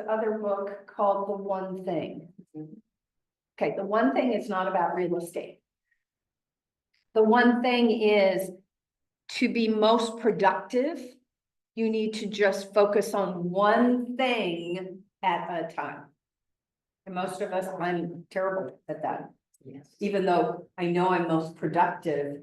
other book called The One Thing. Okay, The One Thing is not about real estate. The one thing is to be most productive, you need to just focus on one thing at a time. And most of us, I'm terrible at that. Yes. Even though I know I'm most productive,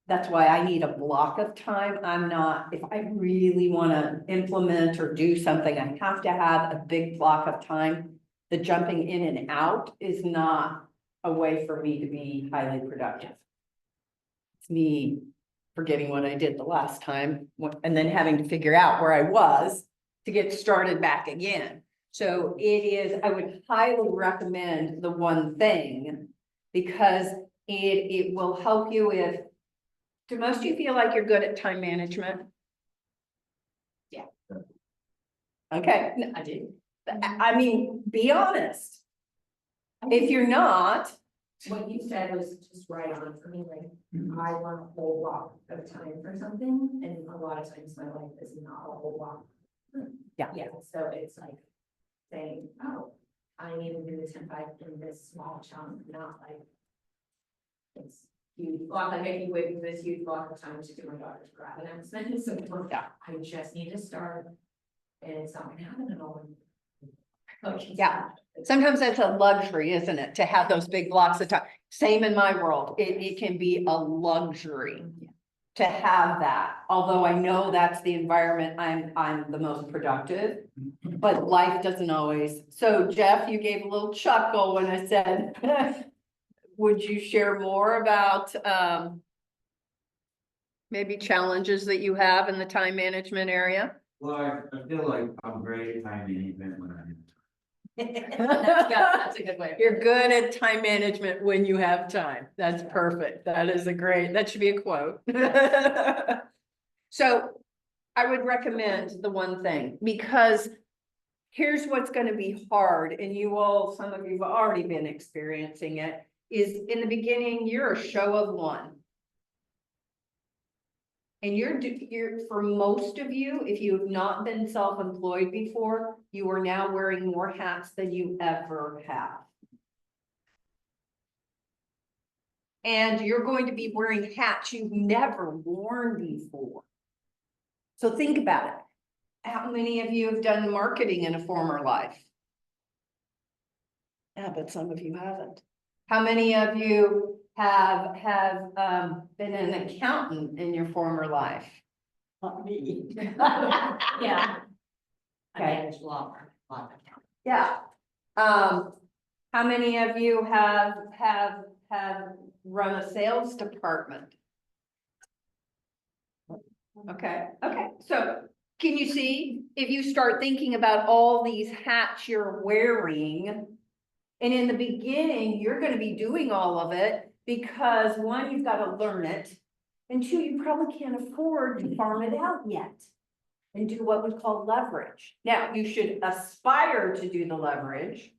that's why I need a block of time. I'm not, if I really want to implement or do something, I have to have a big block of time. The jumping in and out is not a way for me to be highly productive. It's me forgetting what I did the last time and then having to figure out where I was to get started back again. So it is, I would highly recommend The One Thing because it will help you with, do most of you feel like you're good at time management? Yeah. Okay, I do. I mean, be honest. If you're not, What you said was just right on for me, like, I want a whole block of time for something, and a lot of times my life is not a whole block. Yeah. Yeah, so it's like saying, oh, I need to do this in this small chunk, not like. It's huge block, like if you wait for this huge block of time to do my daughter's grad announcement, so Yeah. I just need to start. And it's not gonna happen at all. Yeah. Sometimes that's a luxury, isn't it, to have those big blocks of time? Same in my world. It can be a luxury to have that. Although I know that's the environment I'm the most productive, but life doesn't always. So Jeff, you gave a little chuckle when I said, would you share more about maybe challenges that you have in the time management area? Well, I feel like I'm great at time management when I'm. That's a good way. You're good at time management when you have time. That's perfect. That is a great, that should be a quote. So I would recommend The One Thing because here's what's going to be hard. And you all, some of you have already been experiencing it, is in the beginning, you're a show of one. And you're, for most of you, if you have not been self-employed before, you are now wearing more hats than you ever have. And you're going to be wearing hats you've never worn before. So think about it. How many of you have done marketing in a former life? Yeah, but some of you haven't. How many of you have been an accountant in your former life? Not me. Yeah. I manage a lot of accounts. Yeah. How many of you have run a sales department? Okay, so can you see, if you start thinking about all these hats you're wearing, and in the beginning, you're gonna be doing all of it because one, you've got to learn it, and two, you probably can't afford to farm it out yet and do what we call leverage. Now, you should aspire to do the leverage.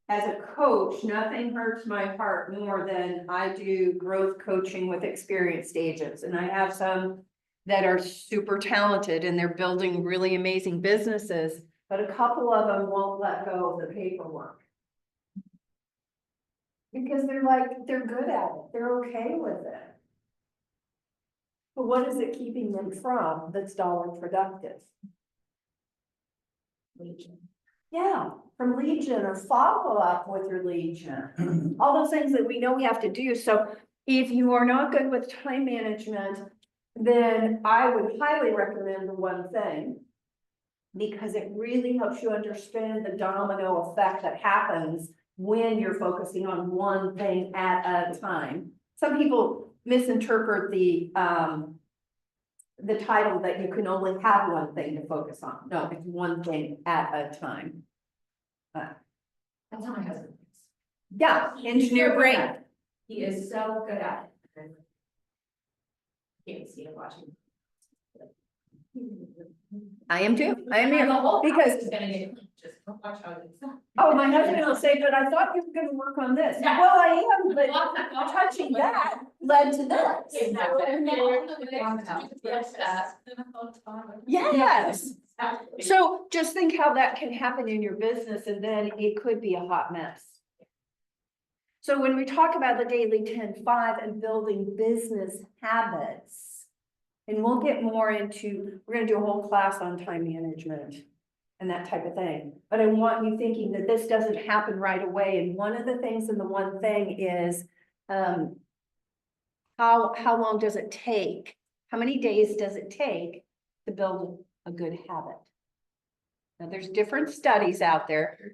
As a coach, nothing hurts my heart more than I do growth coaching with experienced agents, and I have some that are super talented and they're building really amazing businesses, but a couple of them won't let go of the paperwork. Because they're good at it, they're okay with it. But what is it keeping them from that's dollar productive? Legion. Yeah, from Legion or follow up with your Legion, all those things that we know we have to do. So if you are not good with time management, then I would highly recommend The One Thing. Because it really helps you understand the domino effect that happens when you're focusing on one thing at a time. Some people misinterpret the title that you can only have one thing to focus on. No, it's one thing at a time. That's how my husband is. Yeah, engineer brain. He is so good at it. Can't see it watching. I am too. I am here The whole house because, is gonna get cleaned, just watch how it's done. oh, my husband will say, but I thought you were gonna work on this. Yeah. Well, I am, but touching that led to this. Yes. So just think how that can happen in your business and then it could be a hot mess. So when we talk about the daily 10-5 and building business habits, and we'll get more into, we're gonna do a whole class on time management and that type of thing. But I want you thinking that this doesn't happen right away. And one of the things and the one thing is, how long does it take? How many days does it take to build a good habit? Now, there's different studies out there.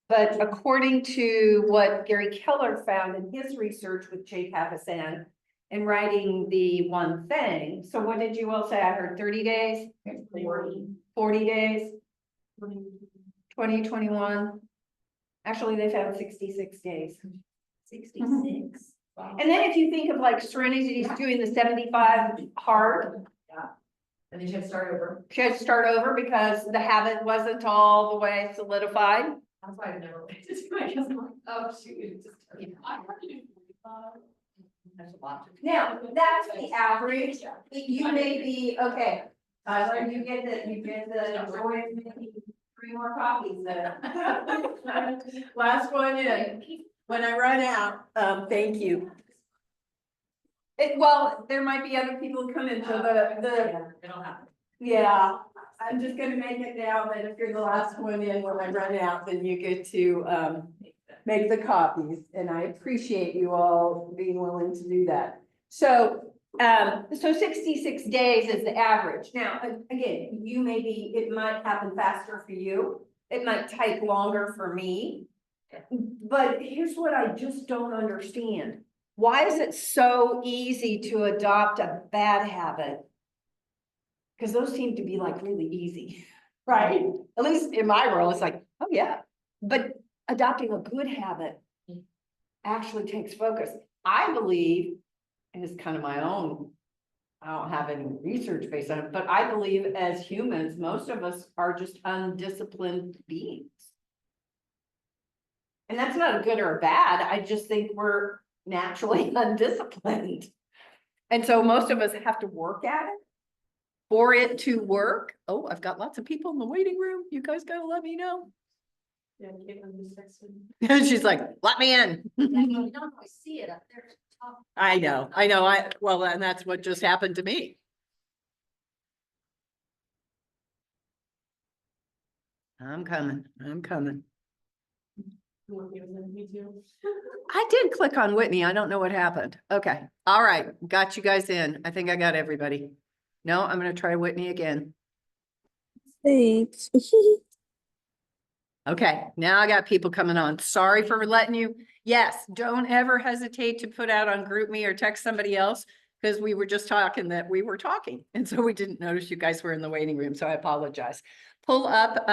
But according to what Gary Keller found in his research with Jay Papasan in writing the one thing, so what did you all say? I heard 30 days, 40 days, 20, 21. Actually, they found 66 days. 66. And then if you think of like Serenity's doing the 75 hard, And then you have to start over. she had to start over because the habit wasn't all the way solidified. That's why I've never liked to do it, because I'm like, oh, shoot, it just. There's a lot to. Now, that's the average. You may be, okay, Tyler, you get the joy of making 3 more copies there. Last one in, when I run out, thank you. Well, there might be other people come in, so It'll happen. yeah, I'm just gonna make it now that if you're the last one in, when I run out, then you get to, make the copies, and I appreciate you all being willing to do that. So, so 66 days is the average. Now, again, you may be, it might happen faster for you. It might take longer for me. But here's what I just don't understand. Why is it so easy to adopt a bad habit? Because those seem to be like really easy, right? At least in my world, it's like, oh yeah, but adopting a good habit actually takes focus. I believe, and it's kind of my own, I don't have any research based on it, but I believe as humans, most of us are just undisciplined beings. And that's not a good or a bad, I just think we're naturally undisciplined. And so most of us have to work at it for it to work. Oh, I've got lots of people in the waiting room. You guys gotta let me know. Yeah, Caitlin just texted. And she's like, let me in. You don't always see it up there. at the top. I know, well, and that's what just happened to me. I'm coming. Me too. I did click on Whitney. I don't know what happened. Okay, all right, got you guys in. I think I got everybody. No, I'm gonna try Whitney again. Thanks. Okay, now I got people coming on. Sorry for letting you. Yes, don't ever hesitate to put out on GroupMe or text somebody else, because we were just talking that we were talking. And so we didn't notice you guys were in the waiting room, so I apologize. Pull up,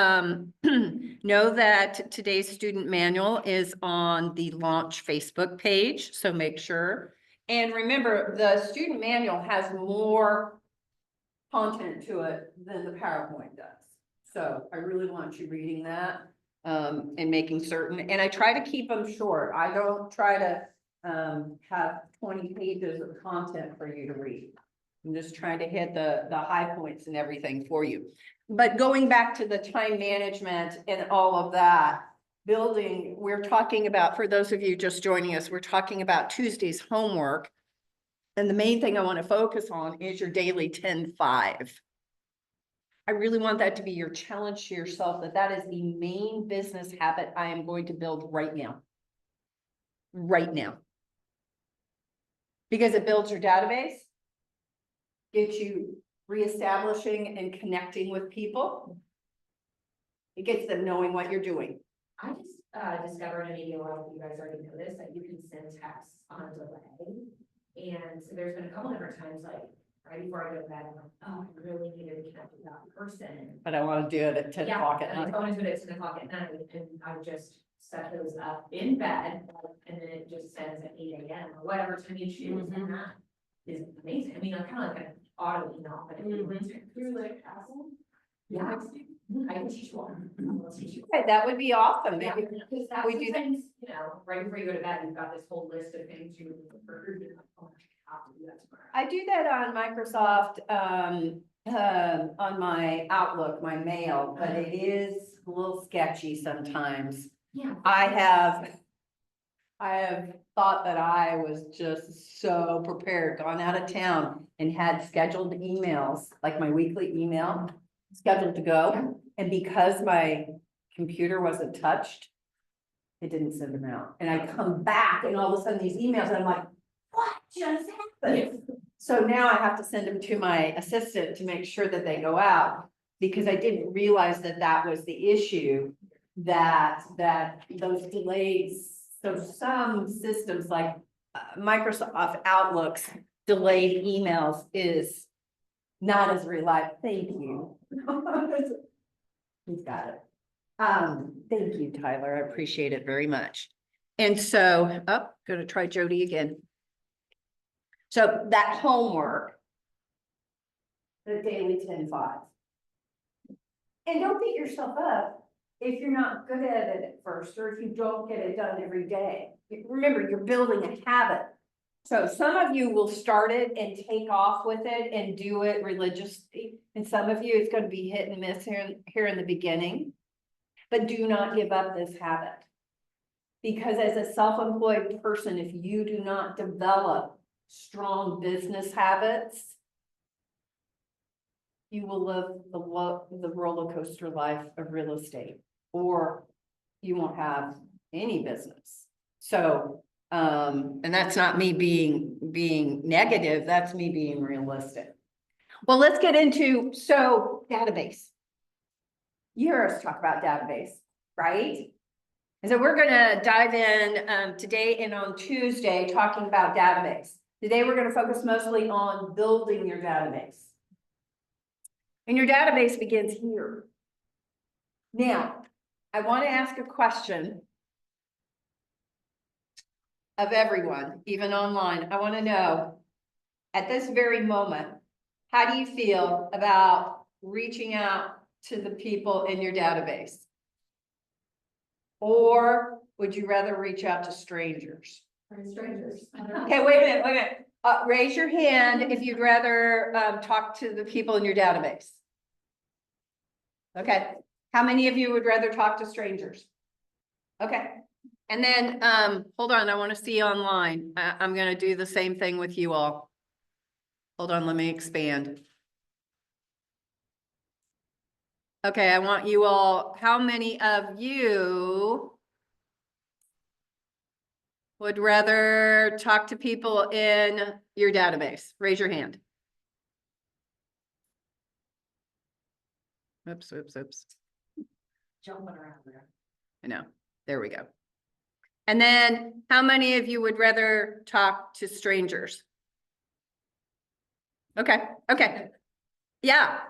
know that today's student manual is on the launch Facebook page, so make sure. And remember, the student manual has more content to it than the PowerPoint does. So I really want you reading that. And making certain, and I try to keep them short. I don't try to have 20 pages of content for you to read. I'm just trying to hit the high points and everything for you. But going back to the time management and all of that, building, we're talking about, for those of you just joining us, we're talking about Tuesday's homework. And the main thing I want to focus on is your daily 10-5. I really want that to be your challenge to yourself, that is the main business habit I am going to build right now. Right now. Because it builds your database, gets you reestablishing and connecting with people. It gets them knowing what you're doing. I just discovered, and maybe a lot of you guys already know this, that you can send texts on delay. And so there's been a couple different times, like right before I go to bed, I'm like, oh, I really needed to connect with that person. But I want to do it at 10 o'clock at And I night. always do it at 10 o'clock at night, and I just set those up in bed, and then it just sends at 8 AM or whatever time you choose, and that is amazing. I mean, I'm kind of like auto email, but if you want to. You're like Apple? Yeah, I can teach you one. I'll teach you. Okay, that would be awesome. Yeah, Maybe because that's we do that. sometimes, you know, right before you go to bed, you've got this whole list of things you prefer, you're like, oh, I have to do that tomorrow. I do that on Microsoft, on my Outlook, my mail, but it is a little sketchy sometimes. Yeah. I have thought that I was just so prepared, gone out of town and had scheduled emails, like my weekly email, scheduled to go. And because my computer wasn't touched, it didn't send them out. And I come back and all of a sudden these emails, and I'm like, what just happened? So now I have to send them to my assistant to make sure that they go out, because I didn't realize that that was the issue, that those delays. So some systems like Microsoft Outlook's delayed emails is not as reliable. Thank you. He's got it. Thank you, Tyler. I appreciate it very much. And so, gonna try Jody again. So that homework, the daily 10-5. And don't beat yourself up if you're not good at it at first, or if you don't get it done every day. Remember, you're building a habit. So some of you will start it and take off with it and do it religiously. And some of you, it's going to be hit and miss here in the beginning. But do not give up this habit. Because as a self-employed person, if you do not develop strong business habits, you will live the roller coaster life of real estate, or you won't have any business. So, and that's not me being negative, that's me being realistic. Well, let's get into, so database. You hear us talk about database, right? And so we're gonna dive in today and on Tuesday talking about database. Today, we're gonna focus mostly on building your database. And your database begins here. Now, I want to ask a question of everyone, even online. I want to know, at this very moment, how do you feel about reaching out to the people in your database? Or would you rather reach out to strangers? Strangers. Okay, wait a minute. Raise your hand if you'd rather talk to the people in your database. Okay, how many of you would rather talk to strangers? Okay, and then, hold on, I want to see online. I'm gonna do the same thing with you all. Hold on, let me expand. Okay, I want you all, how many of you would rather talk to people in your database? Raise your hand. Oops. Jumping around there. I know, there we go. And then how many of you would rather talk to strangers? Okay. Yeah,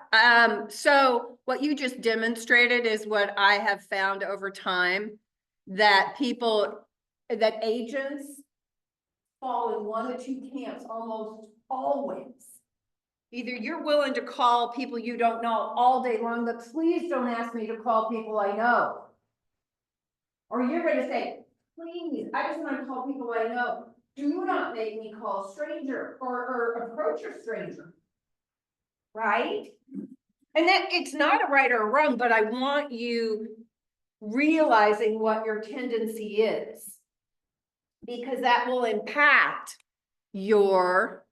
so what you just demonstrated is what I have found over time, that agents fall in one of two camps almost always. Either you're willing to call people you don't know all day long, but please don't ask me to call people I know. Or you're gonna say, please, I just want to call people I know. Do not make me call a stranger or approach a stranger. Right? And that it's not a right or a wrong, but I want you realizing what your tendency is. Because that will impact your,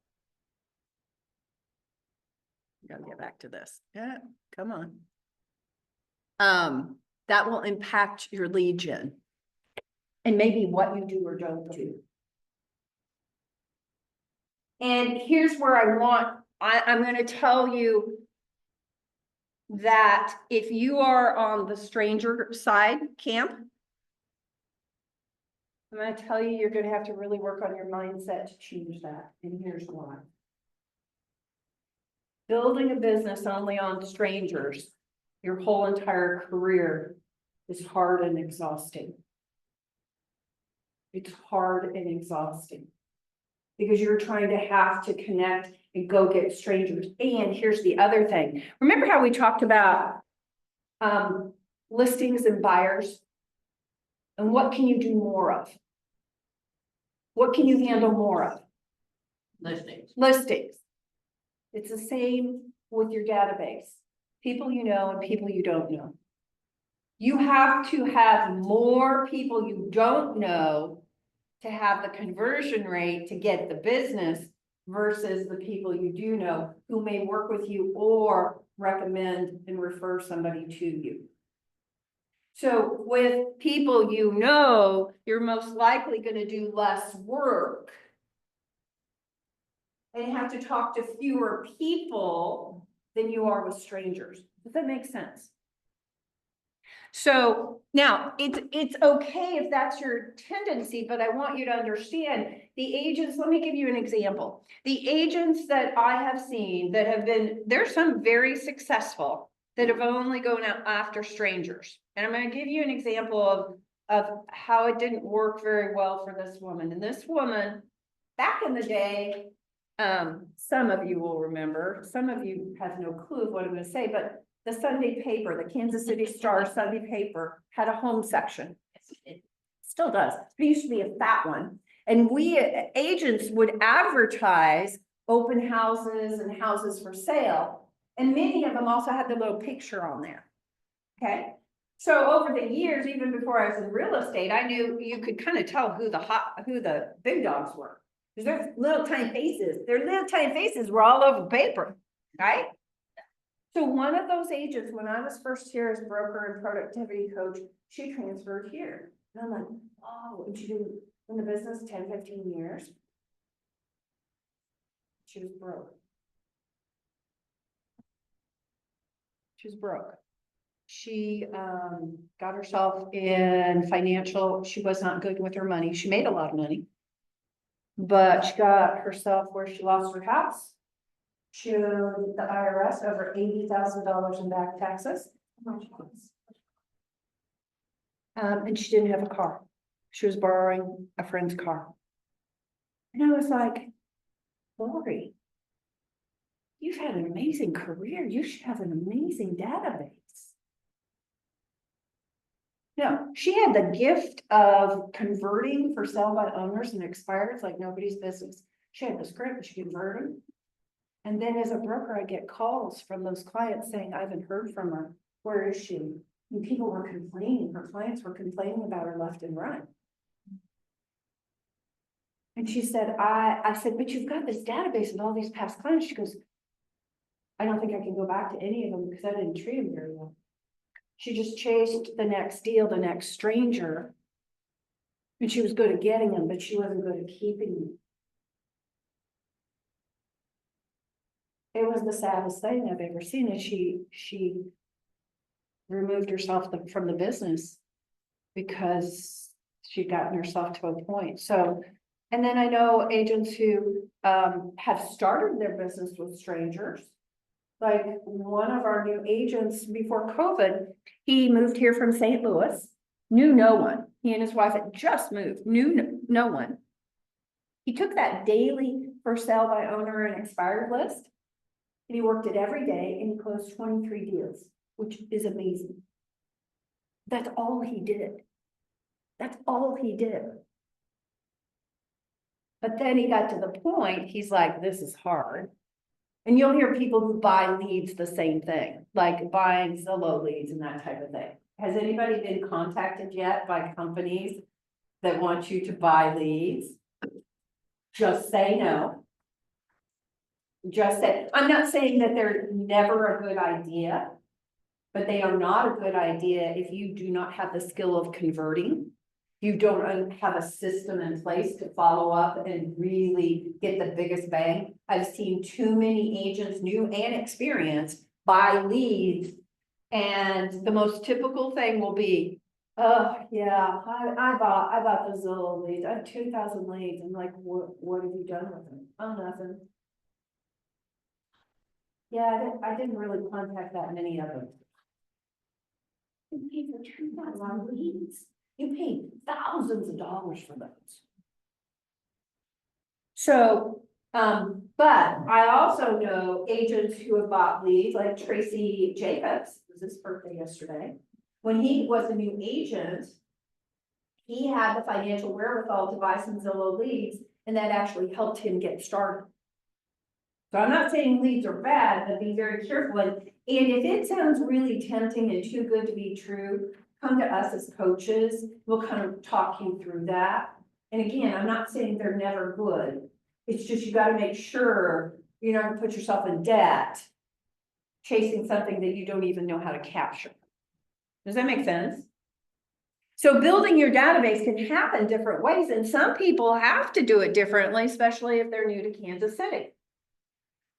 gotta get back to this. Yeah, come on. That will impact your lead gen. And maybe what you do or don't do. And here's where I'm going to tell you that if you are on the stranger side camp, I'm going to tell you, you're going to have to really work on your mindset to change that. And here's why. Building a business only on strangers, your whole entire career, is hard and exhausting. It's hard and exhausting. because you're trying to have to connect and go get strangers. And here's the other thing. Remember how we talked about listings and buyers? And what can you do more of? What can you handle more of? Listings. Listings. It's the same with your database. People you know and people you don't know. You have to have more people you don't know to have the conversion rate to get the business versus the people you do know who may work with you or recommend and refer somebody to you. So with people you know, you're most likely going to do less work and have to talk to fewer people than you are with strangers. Does that make sense? So now it's okay if that's your tendency, but I want you to understand the agents, let me give you an example. The agents that I have seen that have been, there's some very successful that have only gone out after strangers. And I'm going to give you an example of how it didn't work very well for this woman. And this woman, back in the day, some of you will remember, some of you have no clue what I'm going to say, but the Sunday paper, the Kansas City Star Sunday paper had a home section. It still does. It used to be a fat one. And we agents would advertise open houses and houses for sale. And many of them also had the little picture on there. Okay. So over the years, even before I was in real estate, I knew you could kind of tell who the big dogs were. Because their little tiny faces, their little tiny faces were all over paper, right? So one of those agents, when I was first here as broker and productivity coach, she transferred here. And I'm like, oh, and she been in the business 10, 15 years. She was broke. She was broke. She got herself in financial, she was not good with her money. She made a lot of money. But she got herself where she lost her house. She owed the IRS over $80,000 in back taxes. And she didn't have a car. She was borrowing a friend's car. And I was like, Lori, you've had an amazing career. You should have an amazing database. No, she had the gift of converting for sale by owners and expireds like nobody's business. She had the script, she converted them. And then as a broker, I get calls from those clients saying, I haven't heard from her. Where is she? And people were complaining, her clients were complaining about her left and right. And she said, I said, but you've got this database of all these past clients. She goes, I don't think I can go back to any of them because I didn't treat them very well. She just chased the next deal, the next stranger. And she was good at getting them, but she wasn't good at keeping them. It was the saddest thing I've ever seen. And she removed herself from the business because she'd gotten herself to a point. So, and then I know agents who have started their business with strangers. Like one of our new agents before COVID, he moved here from St. Louis, knew no one. He and his wife had just moved, knew no one. He took that daily for sale by owner and expired list, and he worked it every day, and he closed 23 deals, which is amazing. That's all he did. That's all he did. But then he got to the point, he's like, this is hard. And you'll hear people who buy leads the same thing, like buying Zillow leads and that type of thing. Has anybody been contacted yet by companies that want you to buy leads? Just say no. Just say, I'm not saying that they're never a good idea, but they are not a good idea if you do not have the skill of converting. You don't have a system in place to follow up and really get the biggest bang. I've seen too many agents, new and experienced, buy leads. And the most typical thing will be, oh yeah, I bought the Zillow leads. I have 2,000 leads. I'm like, what have you done with them? Oh, nothing. Yeah, I didn't really contact that many of them. You paid for 2,000 leads. You paid thousands of dollars for those. So, but I also know agents who have bought leads, like Tracy Jacobs, it was his birthday yesterday. When he was a new agent, he had the financial wherewithal to buy some Zillow leads, and that actually helped him get started. So I'm not saying leads are bad, but be very careful, and if it sounds really tempting and too good to be true, come to us as coaches, we'll kind of talk you through that. And again, I'm not saying they're never good, it's just you gotta make sure you're not gonna put yourself in debt chasing something that you don't even know how to capture. Does that make sense? So building your database can happen different ways, and some people have to do it differently, especially if they're new to Kansas City.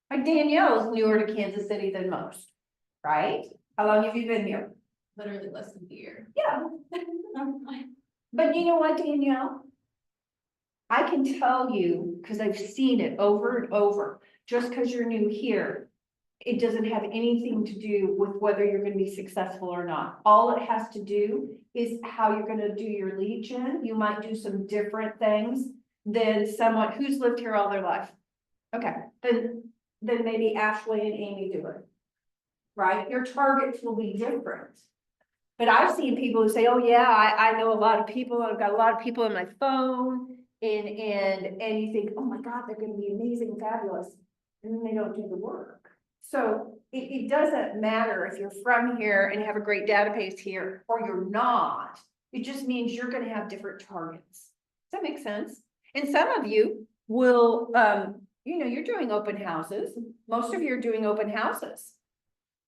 Like Danielle is newer to Kansas City than most, right? How long have you been here? Literally less than a year. Yeah. But you know what, Danielle? I can tell you, because I've seen it over and over, just because you're new here, it doesn't have anything to do with whether you're gonna be successful or not. All it has to do is how you're gonna do your lead gen. You might do some different things than someone who's lived here all their life. Okay, then maybe Ashley and Amy do it. Right? Your targets will be different. But I've seen people who say, oh yeah, I know a lot of people, I've got a lot of people on my phone, and you think, oh my God, they're gonna be amazing, fabulous, and then they don't do the work. So it doesn't matter if you're from here and have a great database here, or you're not, it just means you're gonna have different targets. Does that make sense? And some of you will, you know, you're doing open houses, most of you are doing open houses.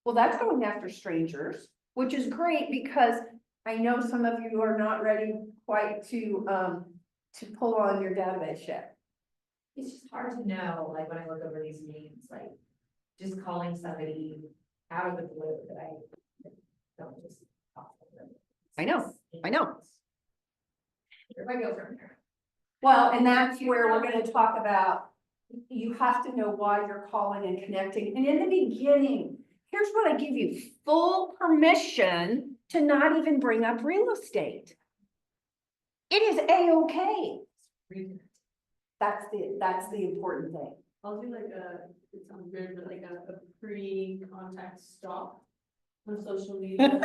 Well, that's going after strangers, which is great because I know some of you are not ready quite to pull on your database yet. It's just hard to know, like, when I look over these names, like, just calling somebody out of the blue that I don't just talk to them. I know. Where do I go from there? Well, and that's where we're gonna talk about, you have to know why you're calling and connecting. And in the beginning, here's what I give you, full permission to not even bring up real estate. It is A-okay. That's the important thing. I'll do like it sounds weird, but like a pre-contact stop on social media.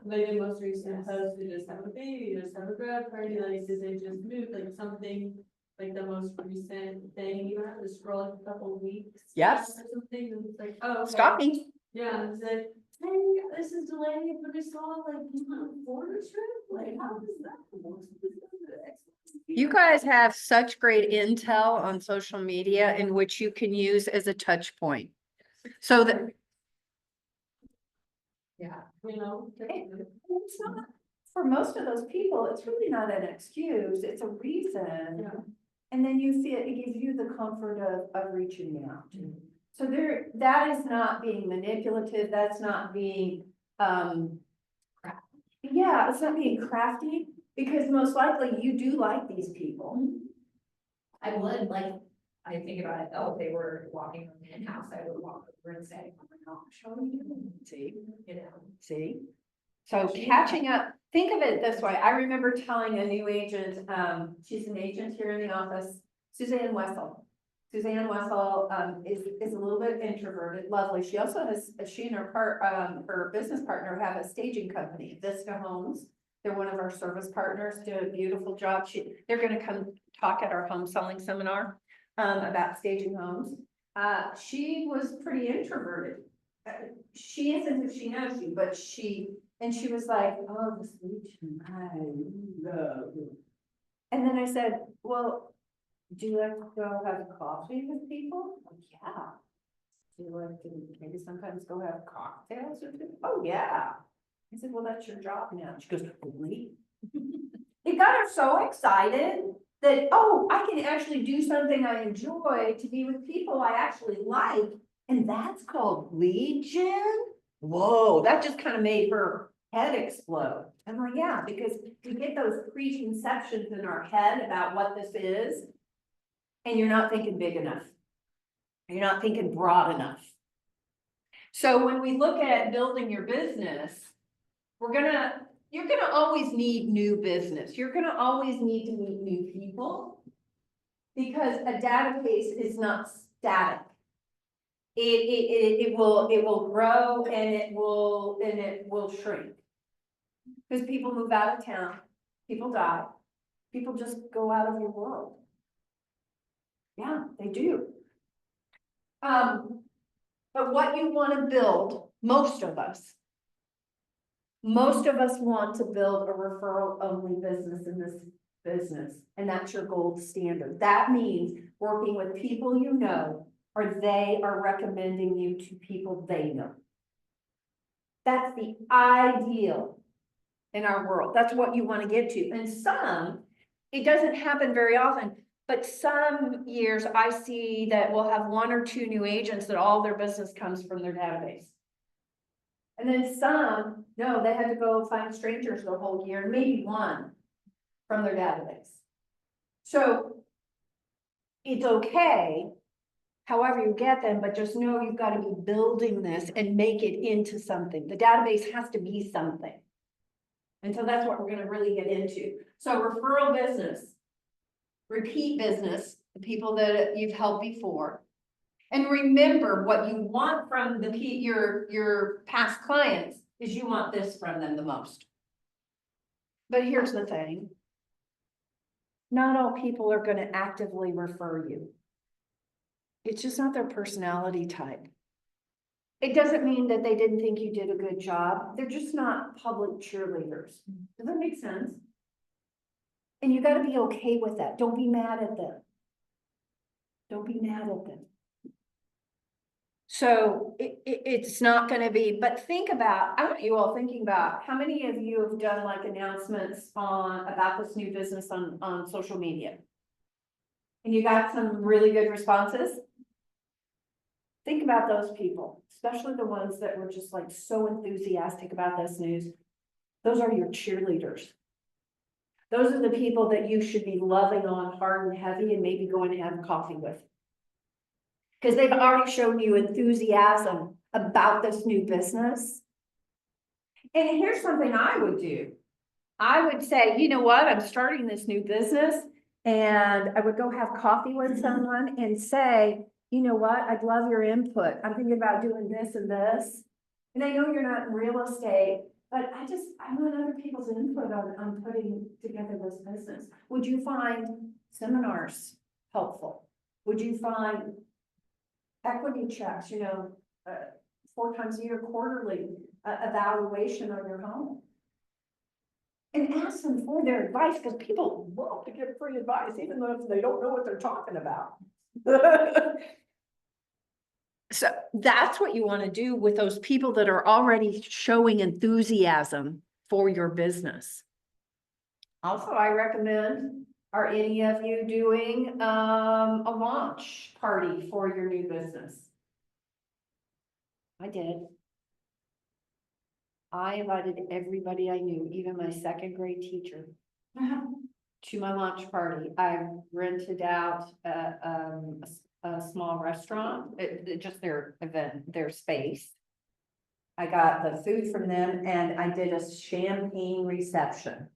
Like the most recent post, they just have a baby, just have a grad party, like did they just move, like something, like the most recent thing, you have to scroll like a couple weeks. Yes. Or something, and it's like, oh. Okay. Stalking. Yeah, and it's like, hey, this is delayed, but I saw like, you know, Florida trip, like, how is that? You guys have such great intel on social media in which you can use as a touch point. So that Yeah, you know. it's not, for most of those people, it's really not an excuse, it's a reason. Yeah. And then you feel, it gives you the comfort of reaching out. So there, that is not being manipulative, that's not being, yeah, it's not being crafty, because most likely you do like these people. I would, like, I think about it, oh, if they were walking from the in-house, I would walk over and say, oh my gosh, how are you doing? See, You know? see? So catching up, think of it this way, I remember telling a new agent, she's an agent here in the office, Suzanne Wessel. Suzanne Wessel, is a little bit introverted, lovely. She also has, she and her business partner have a staging company, Vista Homes. They're one of our service partners, do a beautiful job. They're gonna come talk at our home selling seminar, about staging homes. She was pretty introverted. She isn't if she knows you, but she was like, oh, this region, I love it. And then I said, well, do you like to go have coffee with people? Like, yeah. Do you like to maybe sometimes go have cocktails with people? Oh, yeah. I said, well, that's your job now. She goes, really? It got her so excited that, oh, I can actually do something I enjoy to be with people I actually like. And that's called lead gen? Whoa, that just kind of made her head explode. I'm like, yeah, because we get those preconceptions in our head about what this is. And you're not thinking big enough. You're not thinking broad enough. So when we look at building your business, you're gonna always need new business. You're gonna always need to meet new people. because a database is not static. It will grow and it will shrink. Because people move out of town, people die, people just go out of your world. Yeah, they do. But what you wanna build, most of us want to build a referral-only business in this business, and that's your gold standard. That means working with people you know, or they are recommending you to people they know. That's the ideal in our world. That's what you want to get to. And some, it doesn't happen very often, but some years I see that we'll have 1 or 2 new agents that all their business comes from their database. And then some, no, they had to go find strangers the whole year, maybe 1 from their database. So it's okay, however you get them, but just know you've got to be building this and make it into something. The database has to be something. And so that's what we're gonna really get into. So referral business, repeat business, the people that you've helped before. And remember, what you want from your past clients is you want this from them the most. But here's the thing. Not all people are gonna actively refer you. It's just not their personality type. It doesn't mean that they didn't think you did a good job. They're just not public cheerleaders. Does that make sense? And you gotta be okay with that. Don't be mad at them. Don't be mad at them. So it's not gonna be, but think about, I want you all thinking about, how many of you have done like announcements about this new business on social media? And you got some really good responses? Think about those people, especially the ones that were just like so enthusiastic about this news. Those are your cheerleaders. Those are the people that you should be loving on hard and heavy and maybe going to have coffee with. Because they've already shown you enthusiasm about this new business. And here's something I would do. I would say, you know what, I'm starting this new business, and I would go have coffee with someone and say, you know what, I'd love your input. I'm thinking about doing this and this. And I know you're not in real estate, but I want other people's input on putting together this business. Would you find seminars helpful? Would you find equity checks, 4 times a year, quarterly evaluation on your home? And ask them for their advice, because people love to get free advice, even though they don't know what they're talking about. So that's what you want to do with those people that are already showing enthusiasm for your business. Also, I recommend, are any of you doing a launch party for your new business? I did. I invited everybody I knew, even my 2nd grade teacher, to my launch party. I rented out a small restaurant, just their event, their space. I got the food from them and I did a champagne reception.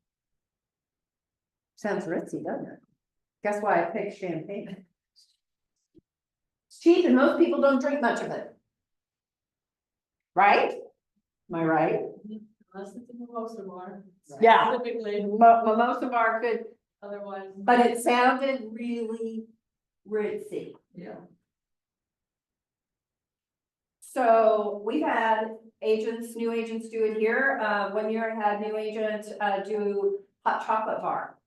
Sounds ritzy, doesn't it? Guess why I picked champagne? It's cheap and most people don't drink much of it. Right? Am I right? Unless it's a mimosa bar. Yeah. Typically, Mimosa bar could, otherwise. but it sounded really ritzy. Yeah. So we've had new agents do it here. 1 year I had new agents do hot chocolate bar.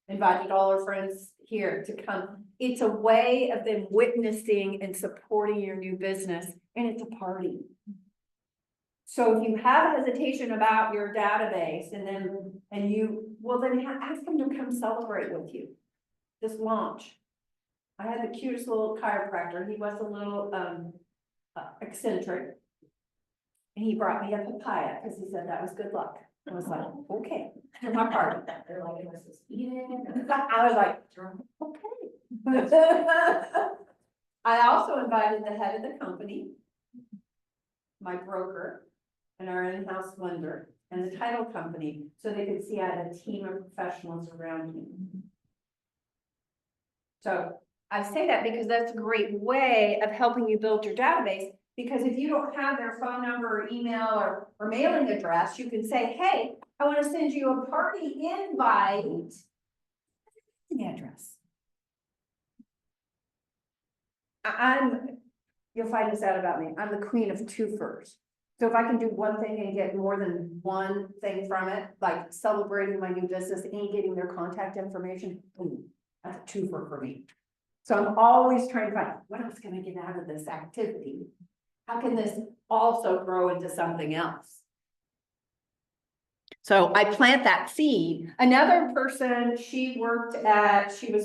Invited all our friends here to come. It's a way of them witnessing and supporting your new business, and it's a party. So if you have hesitation about your database then ask them to come celebrate with you. This launch. I had the cutest little chiropractor. He was a little eccentric. And he brought me a papaya because he said that was good luck. I was like, okay, for my party. They're like, am I supposed to eat it? I was like, okay. I also invited the head of the company, my broker, and our in-house lender, and the title company, so they could see I had a team of professionals around me. So I say that because that's a great way of helping you build your database. Because if you don't have their phone number or email or mailing address, you can say, hey, I want to send you a party invite. The address. You'll find this out about me. I'm the queen of twofers. So if I can do one thing and get more than one thing from it, like celebrating my new business and getting their contact information, boom, that's a twofer for me. So I'm always trying to find, what else can I get out of this activity? How can this also grow into something else? So I plant that seed. Another person, she was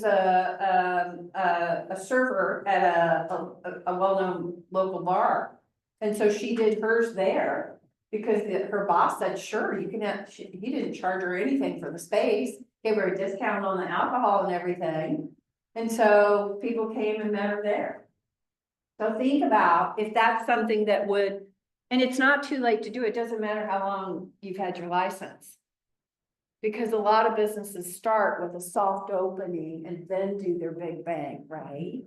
a server at a well-known local bar. And so she did hers there because her boss said, sure, you can have, he didn't charge her anything for the space, gave her a discount on the alcohol and everything. And so people came and met her there. So think about if that's something that would, and it's not too late to do, it doesn't matter how long you've had your license. Because a lot of businesses start with a soft opening and then do their big bang, right?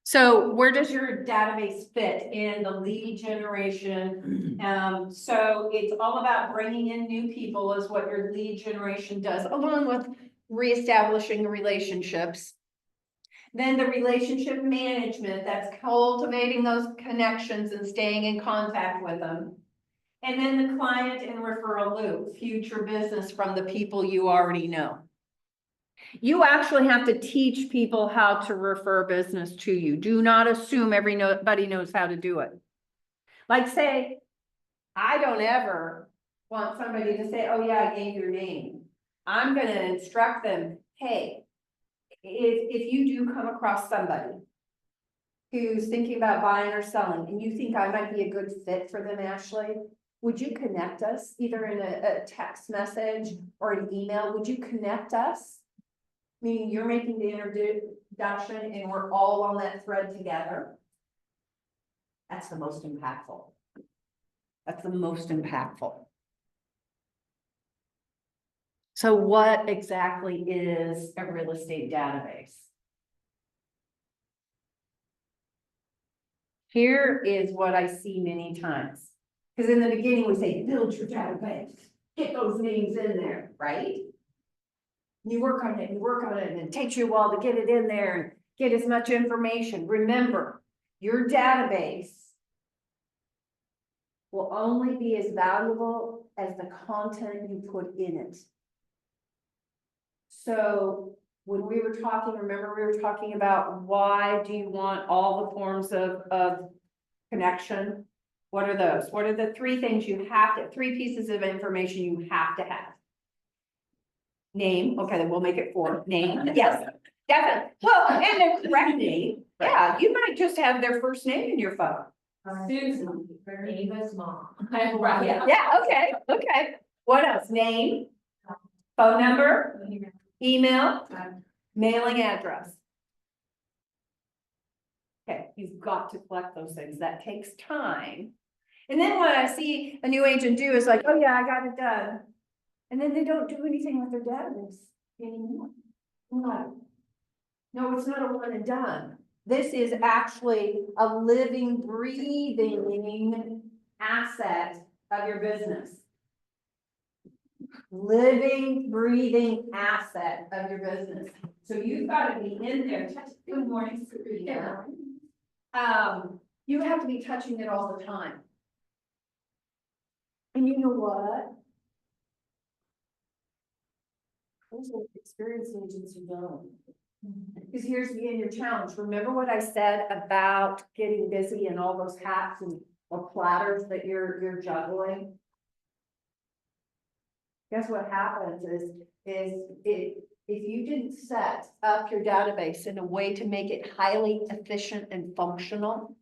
So where does your database fit in the lead generation? So it's all about bringing in new people is what your lead generation does, along with reestablishing relationships. Then the relationship management, that's cultivating those connections and staying in contact with them. And then the client and referral loop, future business from the people you already know. You actually have to teach people how to refer business to you. Do not assume everybody knows how to do it. Like say, I don't ever want somebody to say, oh yeah, I gave your name. I'm gonna instruct them, hey, if you do come across somebody who's thinking about buying or selling and you think I might be a good fit for them, Ashley, would you connect us either in a text message or an email? Would you connect us? Meaning you're making the introduction and we're all on that thread together. That's the most impactful. That's the most impactful. So what exactly is a real estate database? Here is what I see many times. Because in the beginning we say, build your database, get those names in there, right? You work on it, and it takes you a while to get it in there and get as much information. Remember, your database will only be as valuable as the content you put in it. So when we were talking, remember we were talking about why do you want all the forms of connection? What are those? What are the three things you have to, three pieces of information you have to have? Name, okay, then we'll make it 4. Name, yes, definitely. Well, and the correct name, yeah, you might just have their first name in your phone. Susan, Ava's mom. Yeah, okay. What else? Name, phone number, email, mailing address. Okay, you've got to collect those things. That takes time. And then what I see a new agent do is like, oh yeah, I got it done. And then they don't do anything with their database anymore. No, it's not a one and done. This is actually a living, breathing asset of your business. Living, breathing asset of your business. So you've got to be in there. Good morning, Sabrina. You have to be touching it all the time. And you know what? Those are experienced agents who don't. Because here's again your challenge. Remember what I said about getting busy and all those hats and or platters that you're juggling? Guess what happens is if you didn't set up your database in a way to make it highly efficient and functional,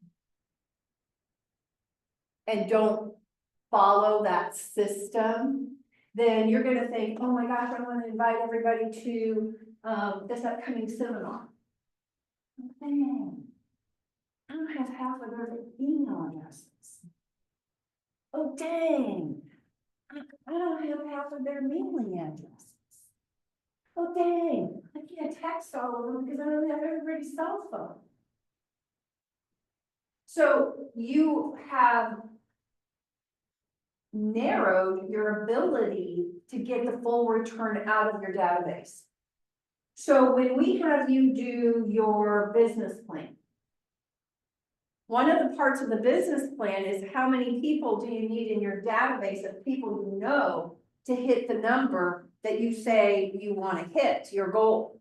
and don't follow that system, then you're gonna think, oh my gosh, I want to invite everybody to this upcoming seminar. Man, I don't have half of their email addresses. Oh dang, I don't have half of their mailing address. Oh dang, I can't text all of them because I don't have everybody's cell phone. So you have narrowed your ability to get the full return out of your database. So when we have you do your business plan, one of the parts of the business plan is how many people do you need in your database of people you know to hit the number that you say you want to hit, your goal.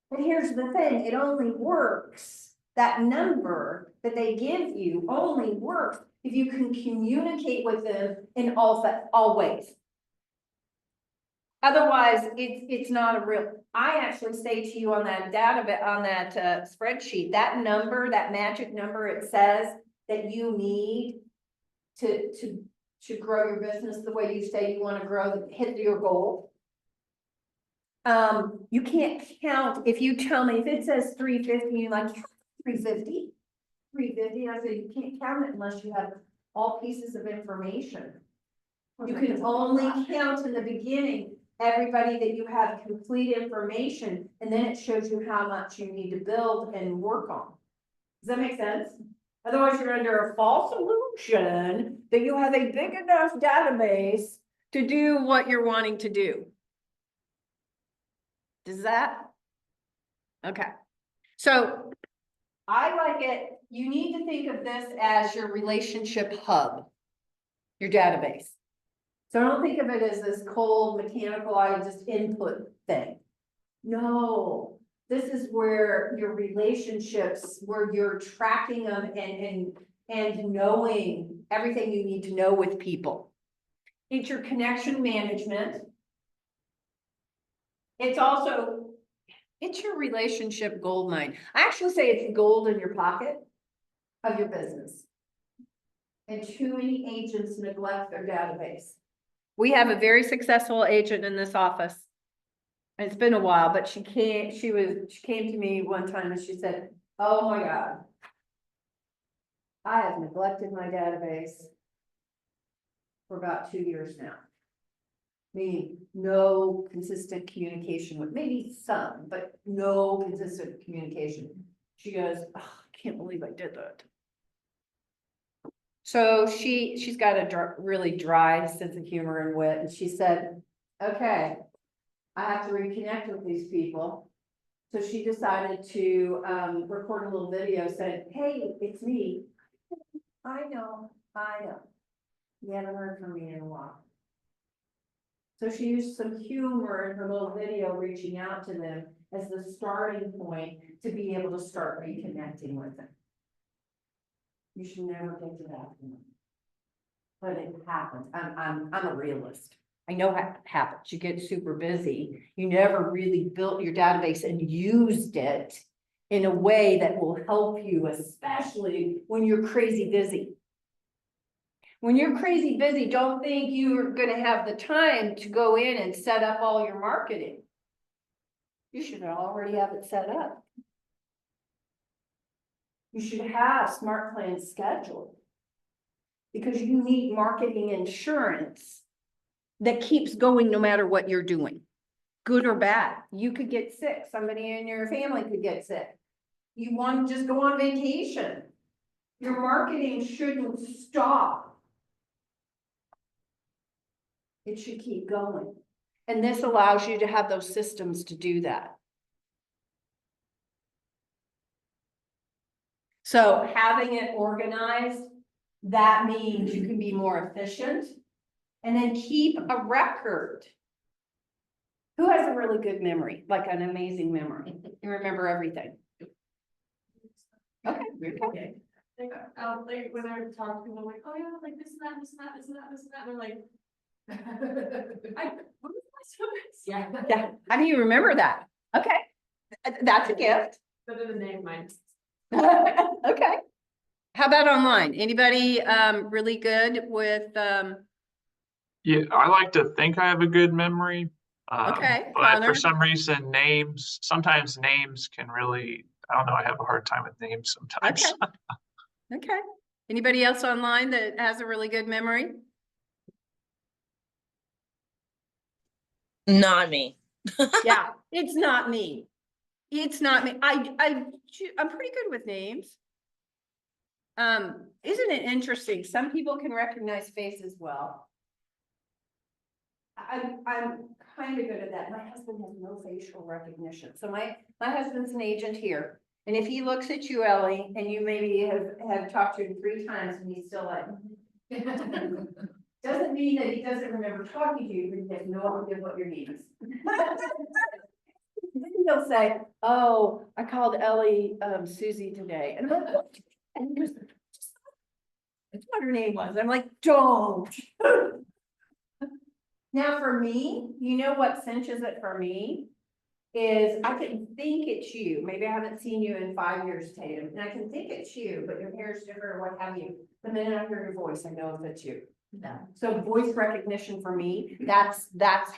But here's the thing, it only works, that number that they give you only works if you can communicate with them in all ways. Otherwise, it's not a real, I actually say to you on that spreadsheet, that number, that magic number, it says that you need to grow your business the way you say you want to grow, hit your goal. You can't count, if you tell me, if it says 350, you're like, 350, I say, you can't count it unless you have all pieces of information. You can only count in the beginning, everybody that you have complete information, and then it shows you how much you need to build and work on. Does that make sense? Otherwise, you're under a false illusion that you have a big enough database to do what you're wanting to do. Does that? Okay. So I like it. You need to think of this as your relationship hub, your database. So don't think of it as this cold mechanical, I just input thing. No, this is where your relationships, where you're tracking them and knowing everything you need to know with people. It's your connection management. It's also, it's your relationship gold mine. I actually say it's gold in your pocket of your business. And too many agents neglect their database. We have a very successful agent in this office. It's been a while, but she came to me one time and she said, oh my God, I have neglected my database for about 2 years now. Meaning no consistent communication with, maybe some, but no consistent communication. She goes, oh, I can't believe I did that. So she's got a really dry sense of humor and wit, and she said, okay, I have to reconnect with these people. So she decided to record a little video, said, hey, it's me. I know. You haven't heard from me in a while. So she used some humor in her little video, reaching out to them as the starting point to be able to start reconnecting with them. You should never get to that point. But it happens. I'm a realist. I know how it happens. You get super busy. You never really built your database and used it in a way that will help you, especially when you're crazy busy. When you're crazy busy, don't think you're gonna have the time to go in and set up all your marketing. You should already have it set up. You should have smart plans scheduled. Because you need marketing insurance that keeps going no matter what you're doing, good or bad. You could get sick, somebody in your family could get sick. You want to just go on vacation. Your marketing shouldn't stop. It should keep going. And this allows you to have those systems to do that. So having it organized, that means you can be more efficient and then keep a record. Who has a really good memory, like an amazing memory? You remember everything. Okay. Like when I talk to people, I'm like, oh yeah, like this and that, this and that, this and that, this and that, and they're like, what was my service? Yeah. Yeah, how do you remember that? Okay, that's a gift. Better than name mine. Okay. How about online? Anybody really good with Yeah, I like to think I have a good memory. Okay, But Connor? for some reason, sometimes names can really, I don't know, I have a hard time with names sometimes. Okay. Okay. Anybody else online that has a really good memory? Not me. Yeah, it's not me. It's not me. I'm pretty good with names. Isn't it interesting? Some people can recognize faces well. I'm kind of good at that. My husband has no facial recognition. So my husband's an agent here. And if he looks at you, Ellie, and you maybe have talked to him 3 times and he's still like, doesn't mean that he doesn't remember talking to you, but he has no idea what your name is. Then he'll say, oh, I called Ellie, Susie today. And I'm like, "What?" And he goes, that's what her name was. I'm like, don't. Now, for me, you know what cinches it for me? Is I can think it's you. Maybe I haven't seen you in 5 years, Tatum, and I can think it's you, but your hair's different or what have you. The minute I hear your voice, I know if it's you. No. So voice recognition for me, that's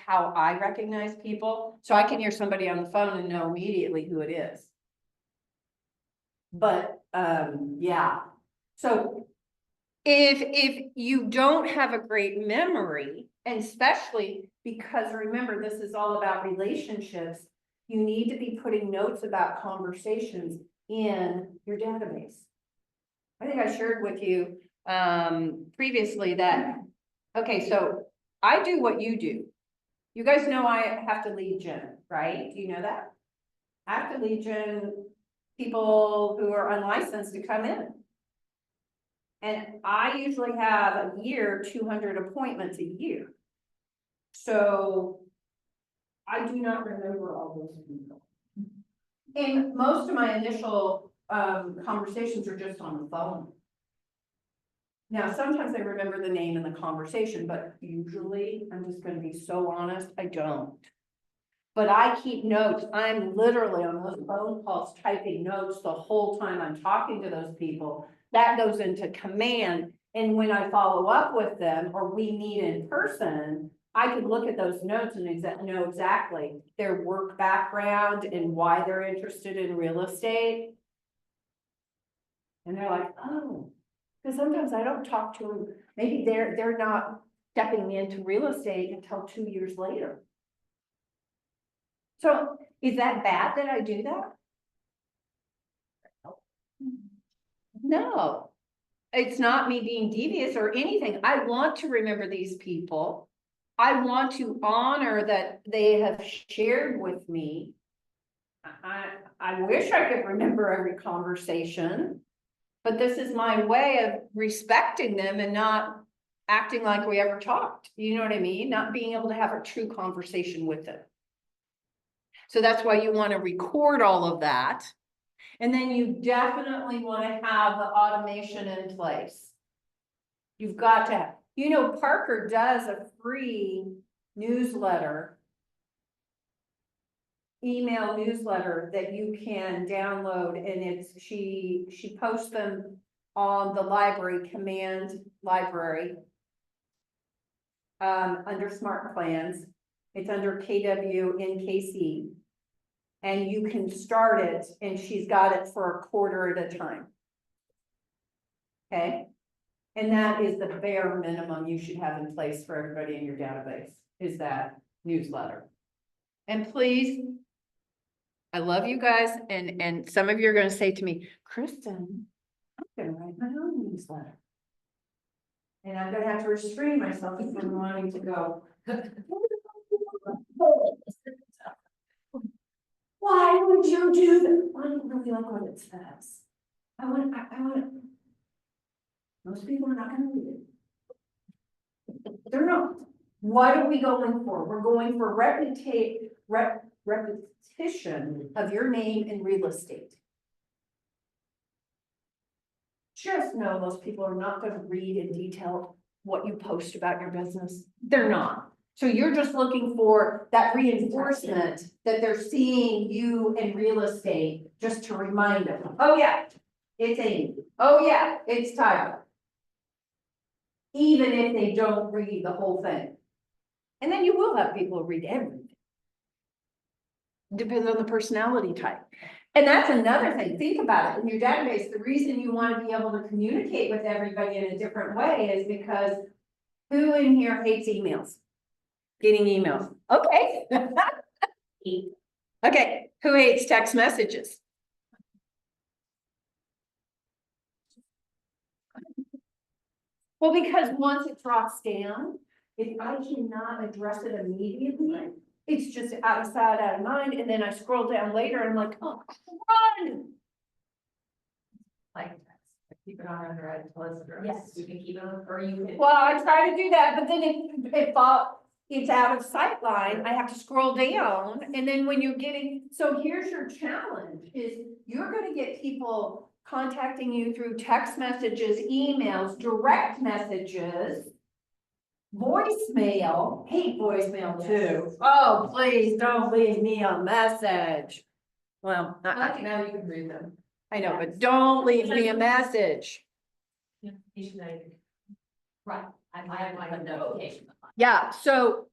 how I recognize people. So I can hear somebody on the phone and know immediately who it is. But, yeah. So if you don't have a great memory, and especially because remember, this is all about relationships, you need to be putting notes about conversations in your database. I think I shared with you previously that, okay, so I do what you do. You guys know I have to lead gen, right? Do you know that? I have to lead gen people who are unlicensed to come in. And I usually have a year, 200 appointments a year. So I do not remember all those people. And most of my initial conversations are just on the phone. Now, sometimes I remember the name and the conversation, but usually, I'm just gonna be so honest, I don't. But I keep notes. I'm literally on those phone calls typing notes the whole time I'm talking to those people. That goes into command. And when I follow up with them or we meet in person, I could look at those notes and know exactly their work background and why they're interested in real estate. And they're like, oh, because sometimes I don't talk to them. Maybe they're not stepping into real estate until 2 years later. So is that bad that I do that? No, it's not me being devious or anything. I want to remember these people. I want to honor that they have shared with me. I wish I could remember every conversation, but this is my way of respecting them and not acting like we ever talked. You know what I mean? Not being able to have a true conversation with them. So that's why you want to record all of that. And then you definitely want to have the automation in place. You've got to, you know, Parker does a free newsletter, email newsletter that you can download, and it's, she posts them on the library, Command Library, under Smart Plans. It's under KWNKC. And you can start it, and she's got it for a quarter at a time. Okay? And that is the bare minimum you should have in place for everybody in your database, is that newsletter. And please, I love you guys, and some of you are gonna say to me, Kristen, I'm gonna write my own newsletter. And I'm gonna have to restrain myself from wanting to go. Why would you do that? I don't really like what it says. I want, most people are not gonna read it. They're not. What are we going for? We're going for repetition of your name in real estate. Just know most people are not gonna read in detail what you post about your business. They're not. So you're just looking for that reinforcement that they're seeing you in real estate, just to remind them, oh yeah, it's Amy. Oh yeah, it's Tyler. Even if they don't read the whole thing. And then you will have people who read everything. Depends on the personality type. And that's another thing. Think about it. In your database, the reason you want to be able to communicate with everybody in a different way is because who in here hates emails? Getting emails. Okay. Hate. Okay, who hates text messages? Well, because once it drops down, if I cannot address it immediately, it's just out of sight, out of mind, and then I scroll down later and I'm like, oh, run. Like, keep it on under a yes, you can keep it on, or you can. Well, I try to do that, but then it's out of sight line, I have to scroll down, and then when you're getting, so here's your challenge, is you're gonna get people contacting you through text messages, emails, direct messages, voicemail, hate voicemail too. Oh, please don't leave me a message. Well, Now you can read them. I know, but don't leave me a message. Right, I have my notification. Yeah, so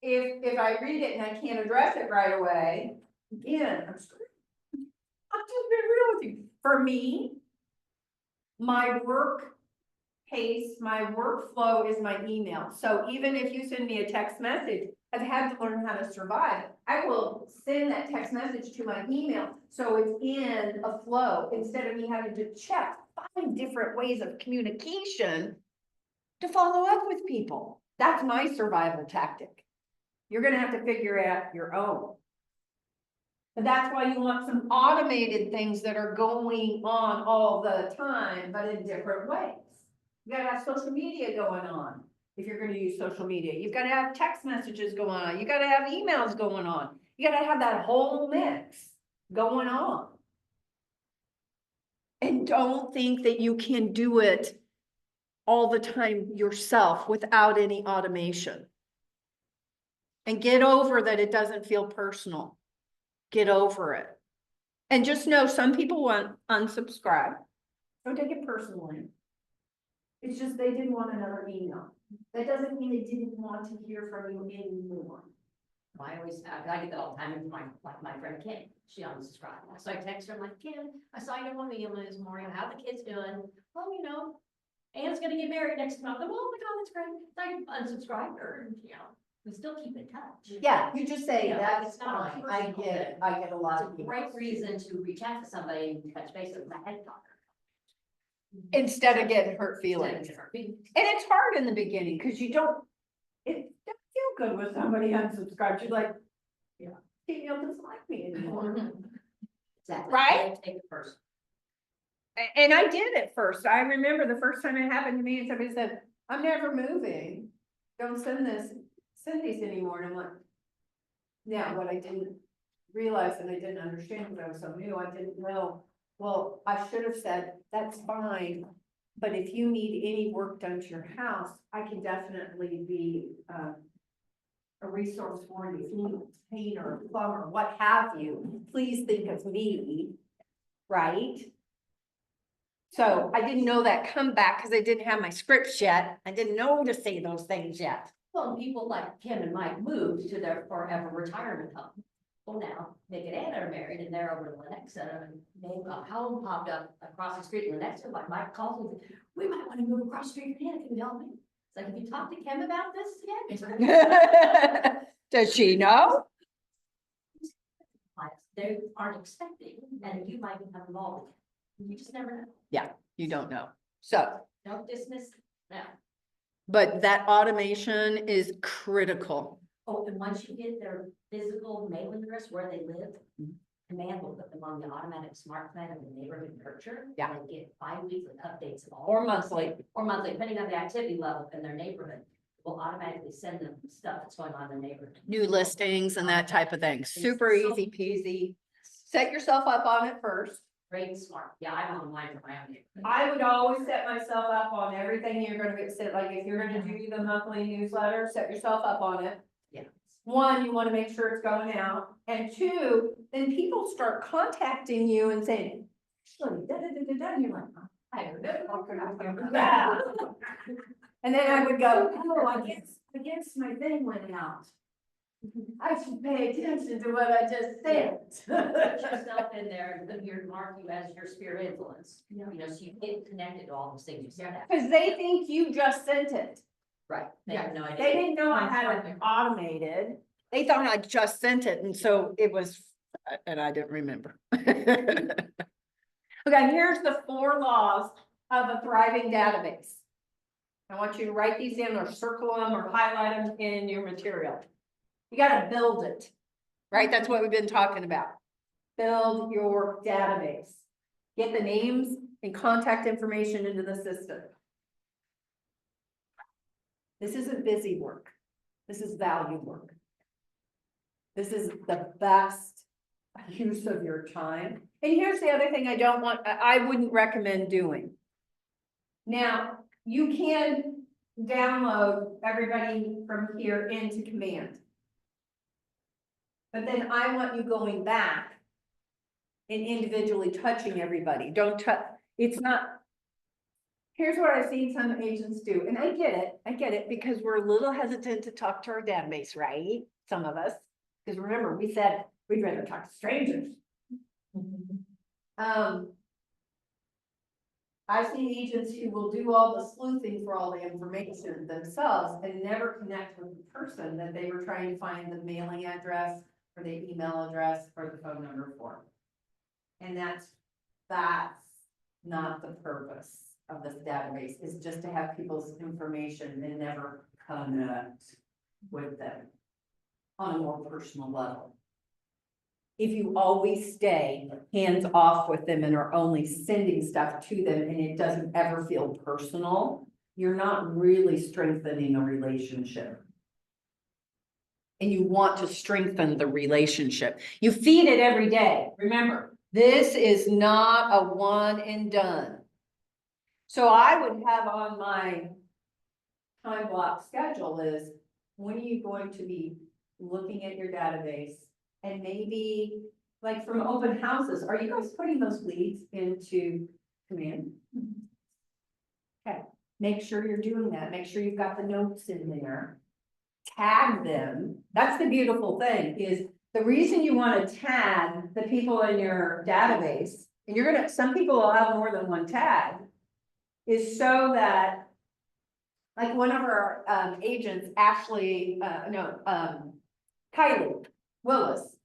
if I read it and I can't address it right away, again, I'm screwed. I'm just being real with you. For me, my work pace, my workflow is my email. So even if you send me a text message, I've had to learn how to survive. I will send that text message to my email, so it's in a flow, instead of me having to check 5 different ways of communication to follow up with people. That's my survival tactic. You're gonna have to figure out your own. But that's why you want some automated things that are going on all the time, but in different ways. You gotta have social media going on, if you're gonna use social media. You've gotta have text messages going on, you gotta have emails going on. You gotta have that whole mix going on. And don't think that you can do it all the time yourself without any automation. And get over that it doesn't feel personal. Get over it. And just know some people want unsubscribe. Don't take it personally. It's just they didn't want another email. That doesn't mean they didn't want to hear from you anymore. I always, I get that all the time with my friend Kim, she unsubscribed, so I text her, I'm like, Kim, I saw you on the email this morning, how the kids doing? Well, you know, Anne's gonna get married next month, oh my God, that's great, I unsubscribed her, and, you know, we still keep in touch. Yeah, you just say, Yeah, that's it's not fine, a I personal get it, thing. I get a lot It's of a people. great reason to reach out to somebody and touch base with my head talker. Instead of getting hurt feelings. Instead of being- And it's hard in the beginning, because it doesn't feel good when somebody unsubscribes, you're like, yeah, email doesn't like me anymore. Exactly. Right? Take it first. And I did at first. I remember the first time it happened to me and somebody said, I'm never moving. Don't send these anymore. And I'm like, yeah, what I didn't realize and I didn't understand because I was so new, I didn't know. Well, I should have said, that's fine. But if you need any work done to your house, I can definitely be a resource for you. If you need a painter, a plumber, what have you, please think of me, right? So I didn't know that comeback because I didn't have my scripts yet. I didn't know to say those things yet. Well, people like Kim and Mike moved to their forever retirement home. Well, now, Nick and Anna are married and they're over in Lenexa, and they've got a home popped up across the street in Lenexa, like Mike calls me, we might want to move across the street from Anna, can you help me? It's like, have you talked to Kim about this yet? Does she know? They aren't expecting, and you might become involved. You just never know. You don't know. So, Don't dismiss that. but that automation is critical. Oh, and once you get their physical mailing address where they live, Mhm. command will put them on the automatic smart plan of the neighborhood nurture. Yeah. And get bi-weekly updates of all. Or monthly. Or monthly, depending on the activity level in their neighborhood. Will automatically send them stuff that's going on in the neighborhood. New listings and that type of thing. Super easy peasy. Set yourself up on it first. Great, smart. Yeah, I'm online for my own neighborhood. I would always set myself up on everything you're gonna get set, like if you're gonna do the monthly newsletter, set yourself up on it. Yeah. One, you wanna make sure it's going out, and two, then people start contacting you and saying, actually, da, da, da, da, da, and you're like, oh, I don't know. Yeah. And then I would go, oh, I guess my thing went out. I should pay attention to what I just said. Put yourself in there and put your mark you as your sphere of influence. You know, so you get connected to all those things you said. Cause they think you just sent it. Right. They have no idea. They didn't know I had it automated, They thought I just sent it, and so it was, and I didn't remember. Okay, here's the 4 laws of a thriving database. I want you to write these in or circle them or highlight them in your material. You gotta build it, right? That's what we've been talking about. Build your database. Get the names and contact information into the system. This isn't busy work. This is value work. This is the best use of your time. And here's the other thing I wouldn't recommend doing. Now, you can download everybody from here into Command. But then I want you going back and individually touching everybody. Don't touch, it's not. Here's what I've seen some agents do, and I get it, because we're a little hesitant to talk to our database, right? Some of us, because remember, we said we'd rather talk to strangers. I've seen agents who will do all the sleuthing for all the information themselves and never connect with the person that they were trying to find the mailing address or the email address or the phone number for. And that's not the purpose of this database, is just to have people's information and never connect with them on a more personal level. If you always stay hands off with them and are only sending stuff to them and it doesn't ever feel personal, you're not really strengthening a relationship. And you want to strengthen the relationship. You feed it every day. Remember, this is not a one and done. So I would have on my time block schedule is, when are you going to be looking at your database? And maybe, like from open houses, are you guys putting those leads into Command? Okay, make sure you're doing that. Make sure you've got the notes in there. Tag them. That's the beautiful thing, is the reason you want to tag the people in your database, and some people will have more than one tag, is so that, like one of our agents, Ashley, Kylie Willis,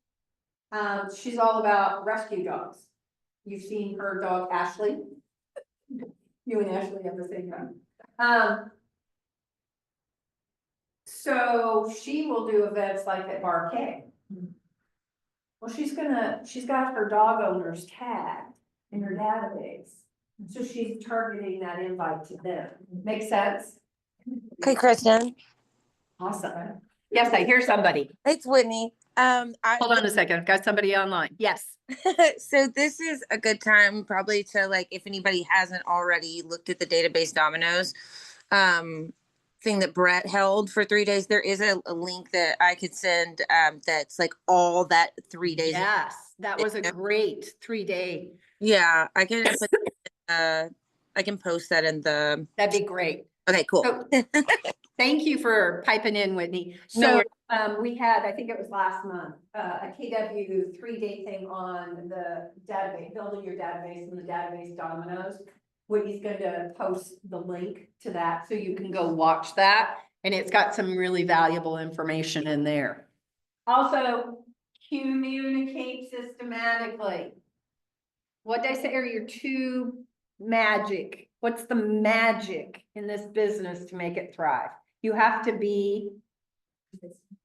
she's all about rescue dogs. You've seen her dog Ashley. You and Ashley have the same dog. So she will do events like at Bar K. Well, she's got her dog owners tagged in her database. So she's targeting that invite to them. Make sense? Okay, Kristen, Awesome. Yes, I hear somebody. it's Whitney. Hold on a second. I've got somebody online. Yes. So this is a good time probably to, like, if anybody hasn't already looked at the database Dominoes thing that Brett held for 3 days, there is a link that I could send that's like all that 3 days. Yes, that was a great 3-day. Yeah, I can put, I can post that in the. That'd be great. Okay, cool. So, thank you for piping in, Whitney. No So, we had, I think it was last month, a KW 3-day thing on the database, building your database and the database Dominoes. Whitney's going to post the link to that so you can go watch that. And it's got some really valuable information in there. Also, communicate systematically. What did I say are your 2 magic? What's the magic in this business to make it thrive? You have to be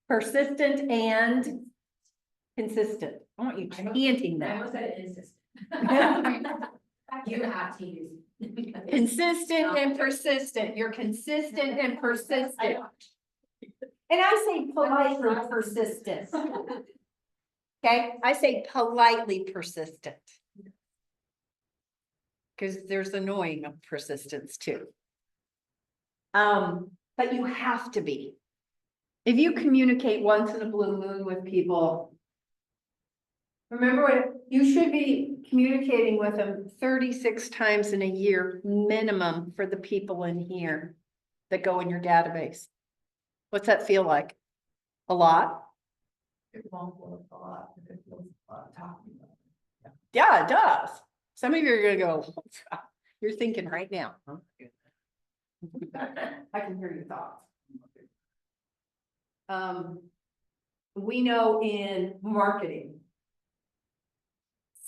persistent and consistent. I want you chanting I that. almost said insist. You have to use. Consistent and persistent. You're consistent and persistent. And I say politely persistent. Okay, I say politely persistent. Because there's annoying persistence too. But you have to be. If you communicate once in a blue moon with people, remember what you should be communicating with them 36 times in a year minimum for the people in here that go in your database. What's that feel like? A lot? It won't look a lot, if it feels a lot talking about it. Yeah, it does. Some of you are gonna go, you're thinking right now. Huh? I can hear your thoughts. we know in marketing,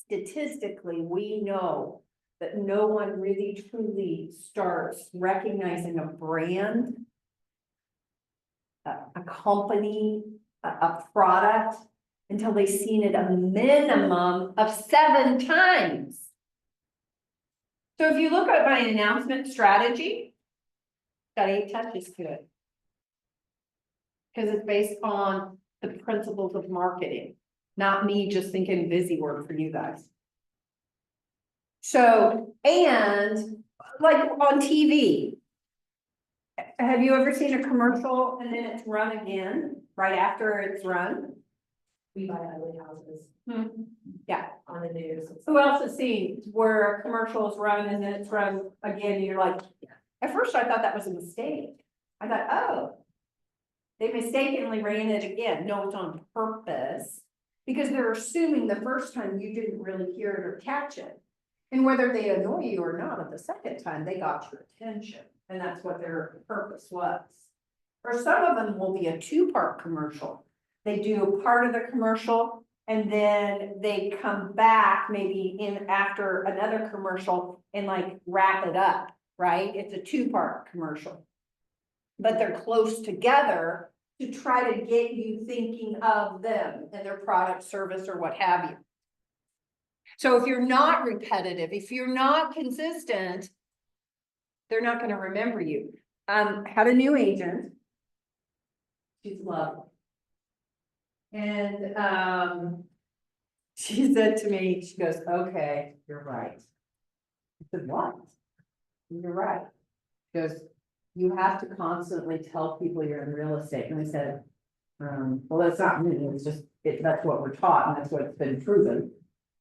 statistically, we know that no one really truly starts recognizing a brand, a company, a product, until they've seen it a minimum of 7 times. So if you look at my announcement strategy, got 8 touches to it. Because it's based on the principles of marketing, not me just thinking busy work for you guys. So, and like on TV. Have you ever seen a commercial and then it's run again, right after it's run? We buy ugly houses Yeah. on the news. Who else has seen where a commercial is run and then it's run again, and you're like, at first I thought that was a mistake. I thought, oh, they mistakenly ran it again. No, it's on purpose. Because they're assuming the first time you didn't really hear it or catch it. And whether they annoy you or not, at the second time, they got your attention. And that's what their purpose was. Or some of them will be a 2-part commercial. They do a part of the commercial and then they come back maybe in after another commercial and like wrap it up, right? It's a 2-part commercial. But they're close together to try to get you thinking of them and their product, service, or what have you. So if you're not repetitive, if you're not consistent, they're not going to remember you. Had a new agent. She's lovely. And she said to me, she goes, okay, you're right. I said, what? You're right. She goes, you have to constantly tell people you're in real estate. And I said, well, that's not me. It's just, that's what we're taught and that's what's been proven.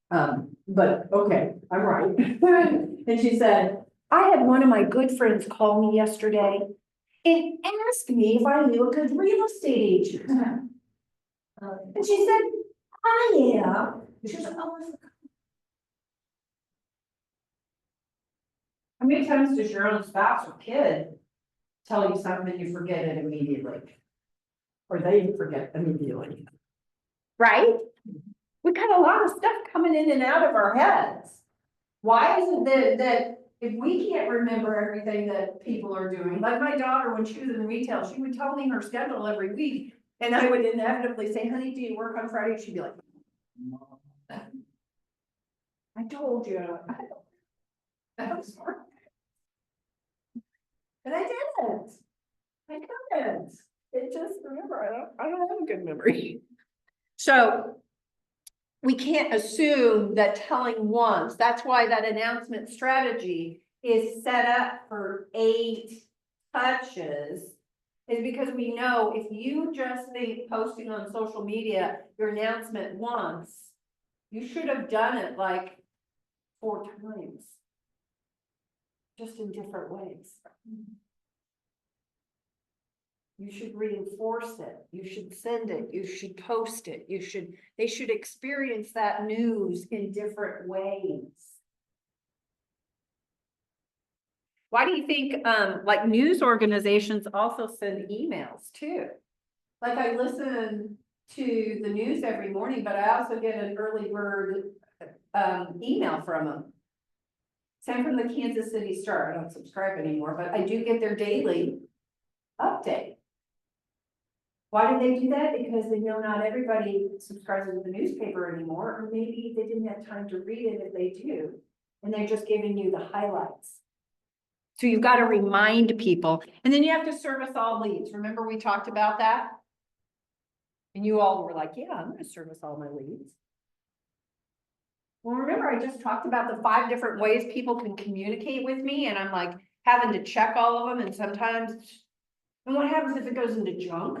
But okay, I'm right. And she said, I had one of my good friends call me yesterday and ask me if I knew a good real estate agent. And she said, I am. She was like, oh, how many times does your own spouse or kid tell you something, you forget it immediately? Or they forget immediately? Right? We got a lot of stuff coming in and out of our heads. Why is it that if we can't remember everything that people are doing, like my daughter, when she was in retail, she would tell me her schedule every week. And I would inevitably say, honey, do you work on Friday? She'd be like, I told you. I'm sorry. But I didn't. I couldn't. It just, remember, I don't have a good memory. So we can't assume that telling once, that's why that announcement strategy is set up for 8 touches. Is because we know if you just think posting on social media, your announcement once, you should have done it like 4 times. Just in different ways. You should reinforce it. You should send it. You should post it. They should experience that news in different ways. Why do you think, like news organizations also send emails too? Like I listen to the news every morning, but I also get an early bird, email from them. Same from the Kansas City Star. I don't subscribe anymore, but I do get their daily update. Why do they do that? Because they know not everybody subscribes to the newspaper anymore, or maybe they didn't have time to read it if they do. And they're just giving you the highlights. So you've got to remind people, and then you have to service all leads. Remember we talked about that? And you all were like, yeah, I'm going to service all my leads. Well, remember I just talked about the 5 different ways people can communicate with me, and I'm like having to check all of them, and sometimes, and what happens if it goes into junk?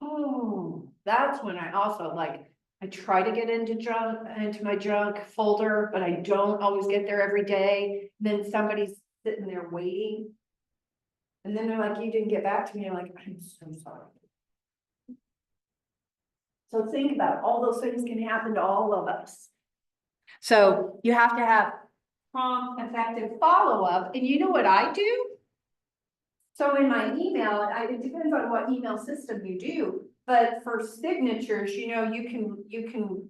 Oh, that's when I also I try to get into my junk folder, but I don't always get there every day. Then somebody's sitting there waiting. And then they're like, you didn't get back to me. I'm like, I'm so sorry. So think about it. All those things can happen to all of us. So you have to have prompt, effective follow-up. And you know what I do? So in my email, it depends on what email system you do. But for signatures, you can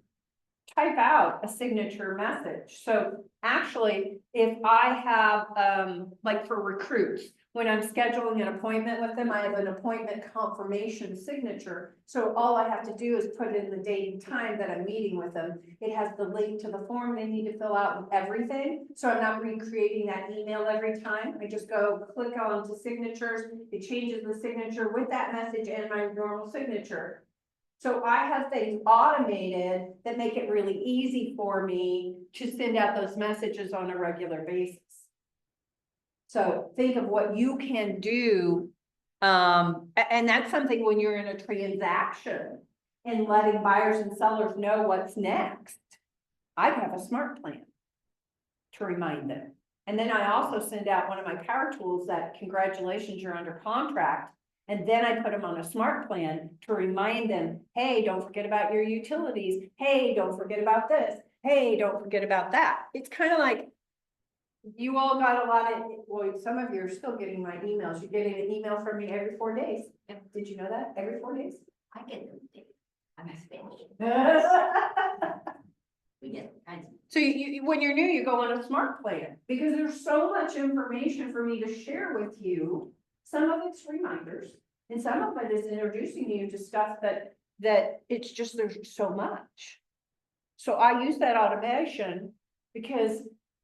type out a signature message. So actually, if I have, like for recruits, when I'm scheduling an appointment with them, I have an appointment confirmation signature. So all I have to do is put in the date and time that I'm meeting with them. It has the link to the form they need to fill out and everything. So I'm not recreating that email every time. I just go click on to signatures. It changes the signature with that message and my normal signature. So I have things automated that make it really easy for me to send out those messages on a regular basis. So think of what you can do. And that's something when you're in a transaction and letting buyers and sellers know what's next. I have a smart plan to remind them. And then I also send out one of my power tools that congratulations, you're under contract. And then I put them on a smart plan to remind them, hey, don't forget about your utilities. Hey, don't forget about this. Hey, don't forget about that. It's kind of like you all got a lot of, well, some of you are still getting my emails. You're getting an email from me every 4 days. Did you know that? Every 4 days? I get them. I'm a Spanish. We get kinds of. So when you're new, you go on a smart plan because there's so much information for me to share with you. Some of it's reminders and some of it is introducing you to stuff that it's just, there's so much. So I use that automation because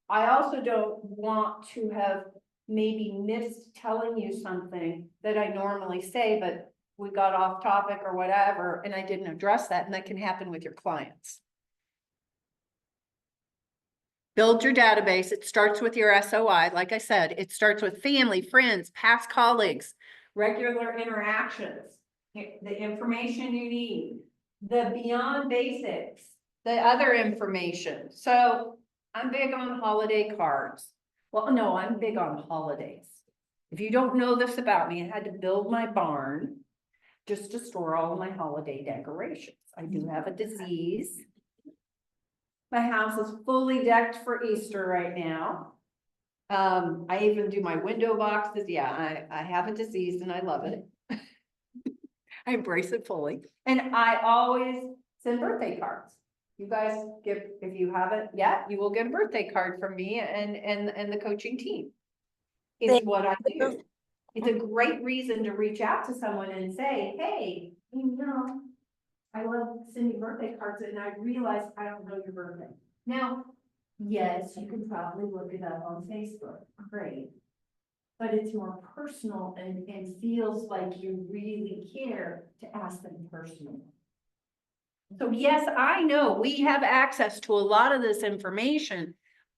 I also don't want to have maybe missed telling you something that I normally say, but we got off topic or whatever, and I didn't address that, and that can happen with your clients. Build your database. It starts with your SOI. Like I said, it starts with family, friends, past colleagues, regular interactions, the information you need, the beyond basics, the other information. So I'm big on holiday cards. Well, no, I'm big on holidays. If you don't know this about me, I had to build my barn just to store all my holiday decorations. I do have a disease. My house is fully decked for Easter right now. I even do my window boxes. Yeah, I have a disease and I love it. I embrace it fully. And I always send birthday cards. You guys get, if you haven't yet, you will get a birthday card from me and the coaching team. It's what I do. It's a great reason to reach out to someone and say, hey, you know, I love sending birthday cards and I realize I don't know your birthday. Now, yes, you can probably look it up on Facebook, great. But it's more personal and feels like you really care to ask them personally. So yes, I know we have access to a lot of this information,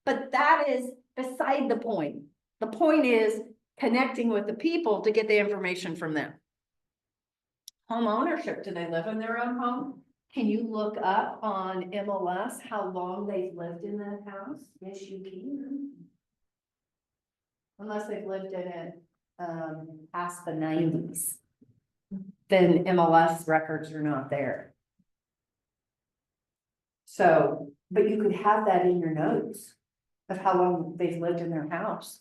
but that is beside the point. The point is connecting with the people to get the information from them. Home ownership, do they live in their own home? Can you look up on MLS how long they've lived in that house? Yes, you can. Unless they've lived in it past the 90s, then MLS records are not there. So, but you could have that in your notes of how long they've lived in their house.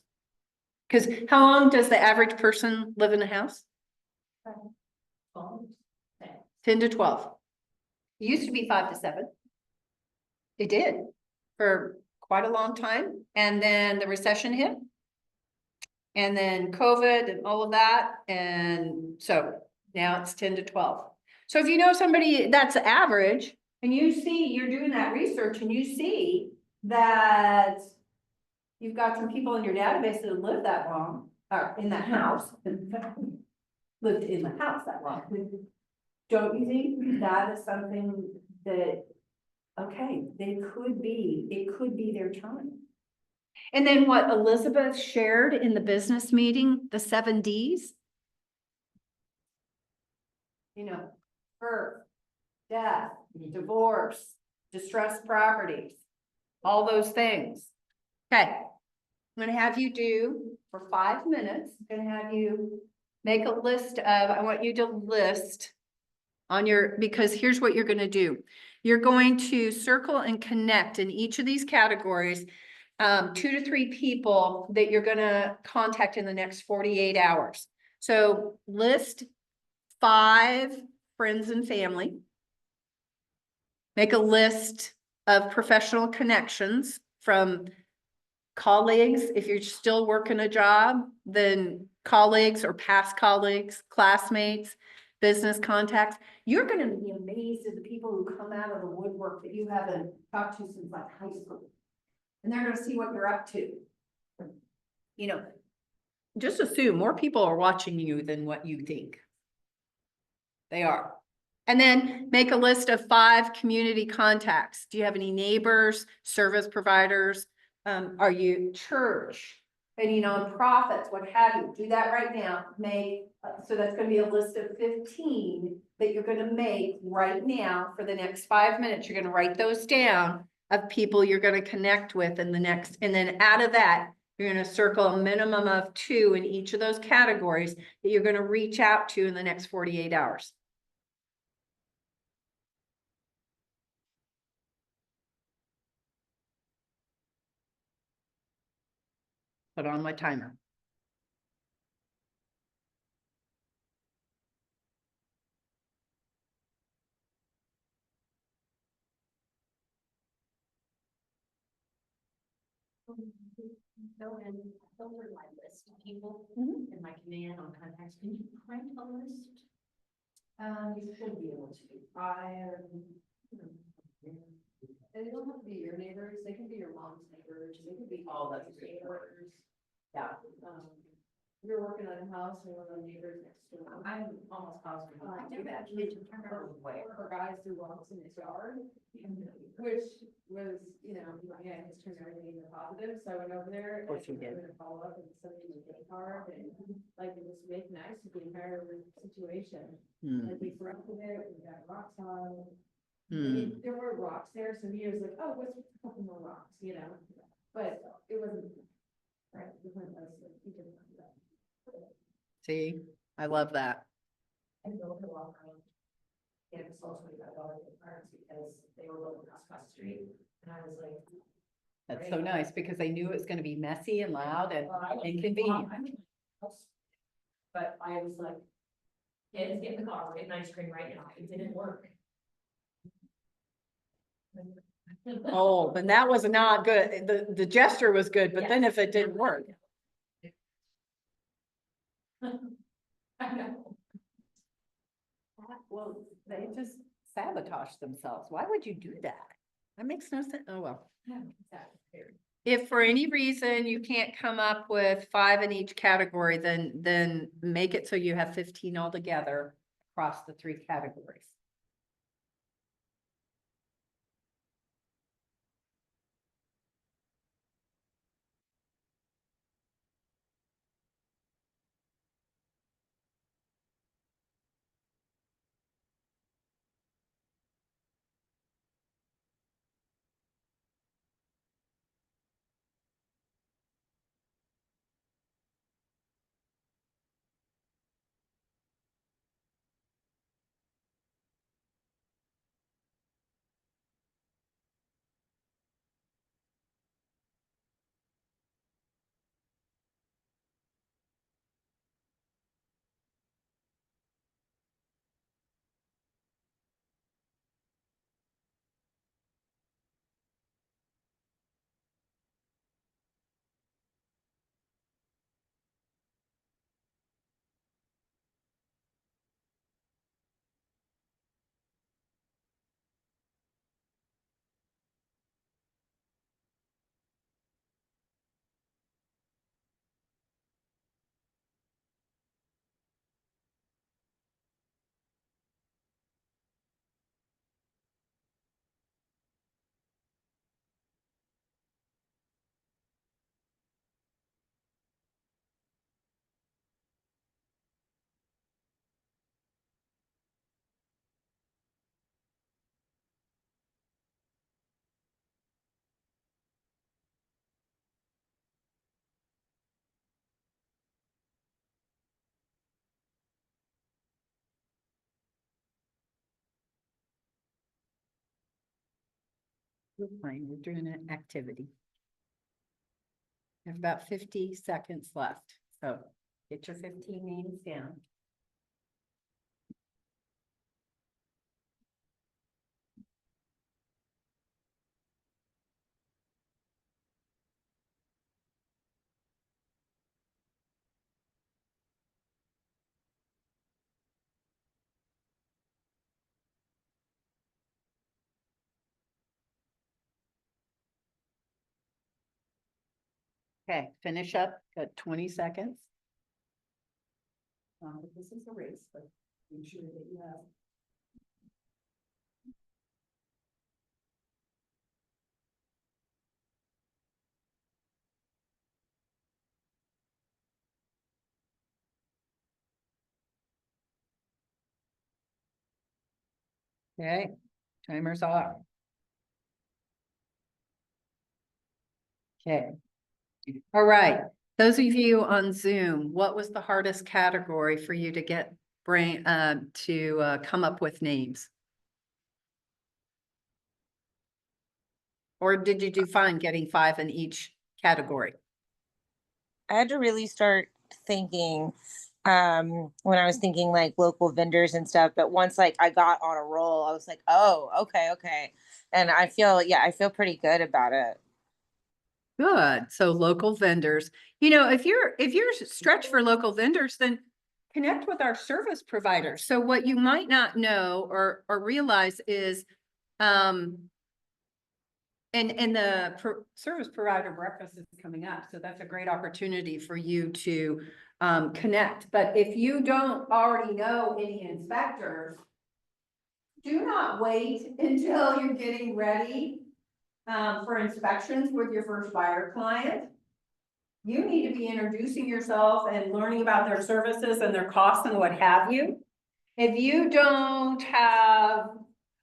Because how long does the average person live in a house? 10 to 12. It used to be 5 to 7. It did for quite a long time. And then the recession hit. And then COVID and all of that. And so now it's 10 to 12. So if you know somebody that's average and you see you're doing that research and you see that you've got some people in your database that have lived that long, or in that house, lived in the house that long. Don't you think that is something that, okay, it could be their time. And then what Elizabeth shared in the business meeting, the 7 Ds. You know, birth, death, divorce, distressed properties, all those things. Okay, I'm gonna have you do for 5 minutes, I'm gonna have you make a list of, I want you to list on your, because here's what you're gonna do. You're going to circle and connect in each of these categories 2 to 3 people that you're gonna contact in the next 48 hours. So list 5 friends and family. Make a list of professional connections from colleagues. If you're still working a job, then colleagues or past colleagues, classmates, business contacts. You're gonna be amazed at the people who come out of the woodwork that you haven't talked to since like high school. And they're gonna see what you're up to. You know, just assume more people are watching you than what you think. They are. And then make a list of 5 community contacts. Do you have any neighbors, service providers? Are you church, any nonprofits, what have you? Do that right now. So that's gonna be a list of 15 that you're gonna make right now for the next 5 minutes. You're gonna write those down of people you're gonna connect with in the next, and then out of that, you're gonna circle a minimum of 2 in each of those categories that you're gonna reach out to in the next 48 hours. Put on my timer. Go and filter my list of people Mhm. in my command on contacts. Can you print a list? You should be able to. And they don't have to be your neighbors, they can be your mom's neighbors, they could be Oh, all that's of a your good point. neighbors. Yeah. You're working on a house and one of the neighbors next door. I'm almost positive. I do that. For guys who walks in his yard, which was, you know, yeah, he's turned everything into positive, so I went over there. Of course you and did. I'm gonna follow up and send him a gift card and like it was make nice with the entire situation. Hmm. And we corrected it, we got rocks on. I Hmm. mean, there were rocks there, so he was like, oh, what's a couple more rocks, you know, but it wasn't. Right, the point was that he didn't do that. See, I love that. And go to walk around. Get a social media about the parents because they were living across the street. And I was like. That's so nice because they knew it was gonna be messy and loud and well, I went- inconvenient. I'm in the house. But I was like. Kids, get in the car, we're getting ice cream right now. It didn't work. Oh, and that was not good. The gesture was good, but then if it didn't work. I know. Well, they just sabotage themselves. Why would you do that? That makes no sense. Oh, well. Exactly. If for any reason you can't come up with 5 in each category, then make it so you have 15 altogether across the 3 categories. We're fine. We're doing an activity. We have about 50 seconds left, so get your 15 names down. Okay, finish up, got 20 seconds. This is a race, but make sure that you have. Okay, timer's off. Okay. All right, those of you on Zoom, what was the hardest category for you to get come up with names? Or did you do fine getting 5 in each category? I had to really start thinking when I was thinking like local vendors and stuff, but once like I got on a roll, I was like, oh, okay. And I feel pretty good about it. Good. So local vendors, you know, if you're stretched for local vendors, then connect with our service providers. So what you might not know or realize is, and the service provider breakfast is coming up. So that's a great opportunity for you to connect. But if you don't already know any inspectors, do not wait until you're getting ready for inspections with your first buyer client. You need to be introducing yourself and learning about their services and their costs and what have you. If you don't have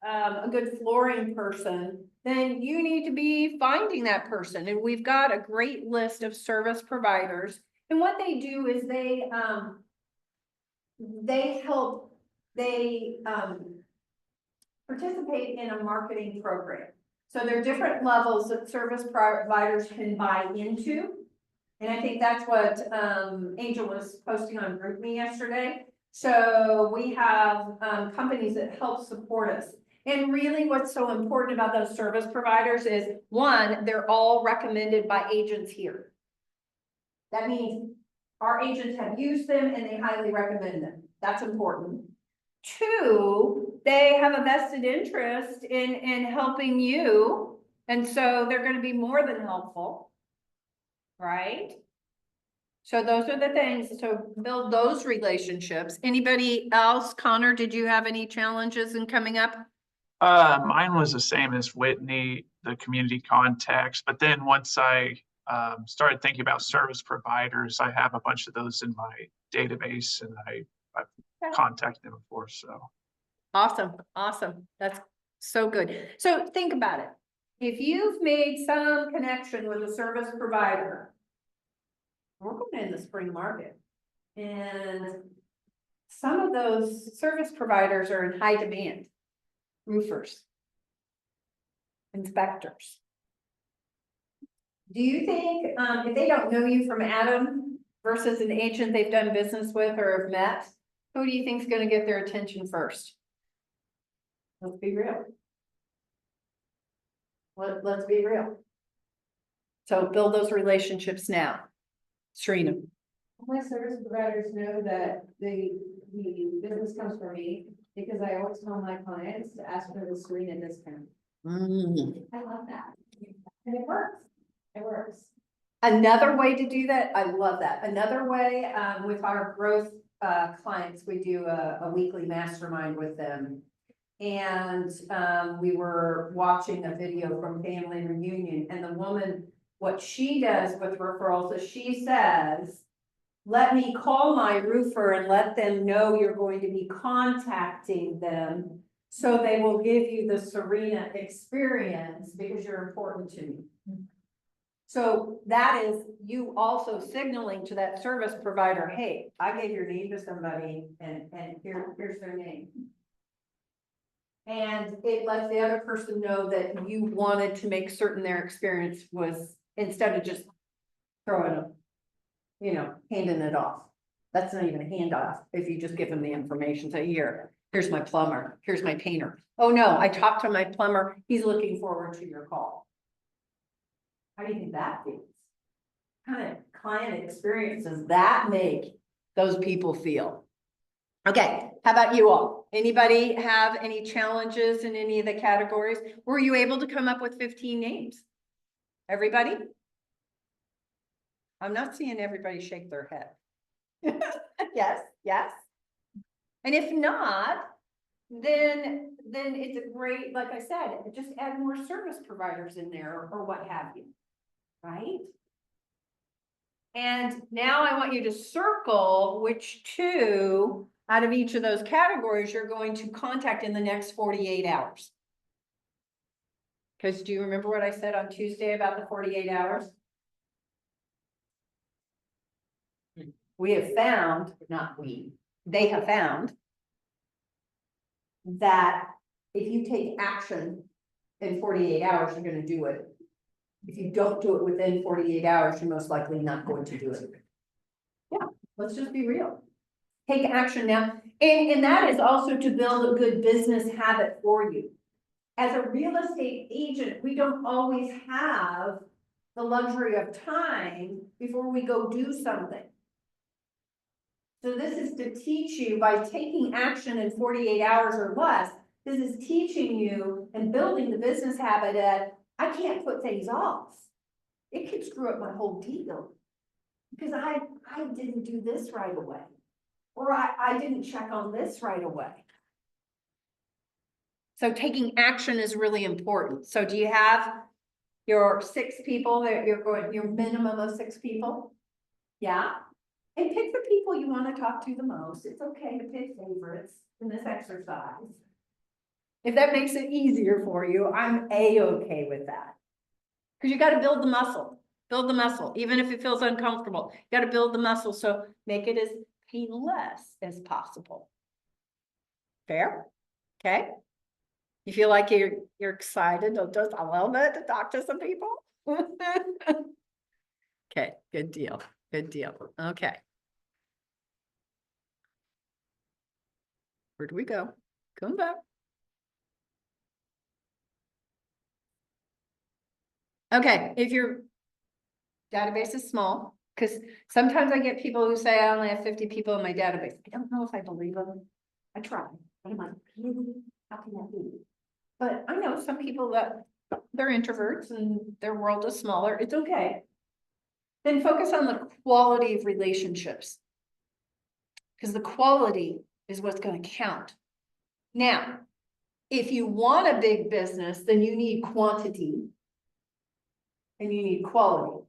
a good flooring person, then you need to be finding that person. And we've got a great list of service providers. And what they do is they participate in a marketing program. So there are different levels that service providers can buy into. And I think that's what Angel was posting on GroupMe yesterday. So we have companies that help support us. And really what's so important about those service providers is, one, they're all recommended by agents here. That means our agents have used them and they highly recommend them. That's important. Two, they have a vested interest in helping you. And so they're going to be more than helpful. Right? So those are the things. So build those relationships. Anybody else? Connor, did you have any challenges in coming up? Mine was the same as Whitney, the community contacts, but then once I started thinking about service providers, I have a bunch of those in my database and I've contacted them before, so. Awesome, awesome. That's so good. So think about it. If you've made some connection with a service provider, we're going in the spring market. And some of those service providers are in high demand. Roofers. Inspectors. Do you think, if they don't know you from Adam versus an agent they've done business with or have met, who do you think is going to get their attention first? Let's be real. Let's be real. So build those relationships now. Serena. My service providers know that the business comes from me because I always tell my clients to ask for the Serena discount. I love that. And it works. It works. Another way to do that, I love that. Another way, with our growth clients, we do a weekly mastermind with them. And we were watching a video from Family Reunion, and the woman, what she does with referrals is she says, let me call my roofer and let them know you're going to be contacting them, so they will give you the Serena experience because you're important to me. So that is you also signaling to that service provider, hey, I gave your name to somebody and here's their name. And it lets the other person know that you wanted to make certain their experience was, instead of just throwing them, you know, handing it off. That's not even a handoff. If you just give them the information, say, here's my plumber, here's my painter. Oh no, I talked to my plumber. He's looking forward to your call. How do you think that feels? What kind of client experience does that make those people feel? Okay, how about you all? Anybody have any challenges in any of the categories? Were you able to come up with 15 names? Everybody? I'm not seeing everybody shake their head. Yes, yes. And if not, then it's a great, like I said, just add more service providers in there or what have you, right? And now I want you to circle which two out of each of those categories you're going to contact in the next 48 hours. Because do you remember what I said on Tuesday about the 48 hours? We have found, not we, they have found that if you take action in 48 hours, you're gonna do it. If you don't do it within 48 hours, you're most likely not going to do it. Yeah, let's just be real. Take action now. And that is also to build a good business habit for you. As a real estate agent, we don't always have the luxury of time before we go do something. So this is to teach you by taking action in 48 hours or less. This is teaching you and building the business habit that I can't put things off. It could screw up my whole deal. Because I didn't do this right away. Or I didn't check on this right away. So taking action is really important. So do you have your 6 people that you're going, your minimum of 6 people? Yeah. And pick the people you want to talk to the most. It's okay to pick favorites in this exercise. If that makes it easier for you, I'm A-okay with that. Because you got to build the muscle, even if it feels uncomfortable. You got to build the muscle, so make it as painless as possible. Fair? Okay? You feel like you're excited just a little bit to talk to some people? Okay, good deal. Good deal. Okay. Where do we go? Come back. Okay, if your database is small, because sometimes I get people who say I only have 50 people in my database. I don't know if I believe them. I try, but I'm like, really? How can that be? But I know some people that they're introverts and their world is smaller. It's okay. Then focus on the quality of relationships. Because the quality is what's going to count. Now, if you want a big business, then you need quantity and you need quality.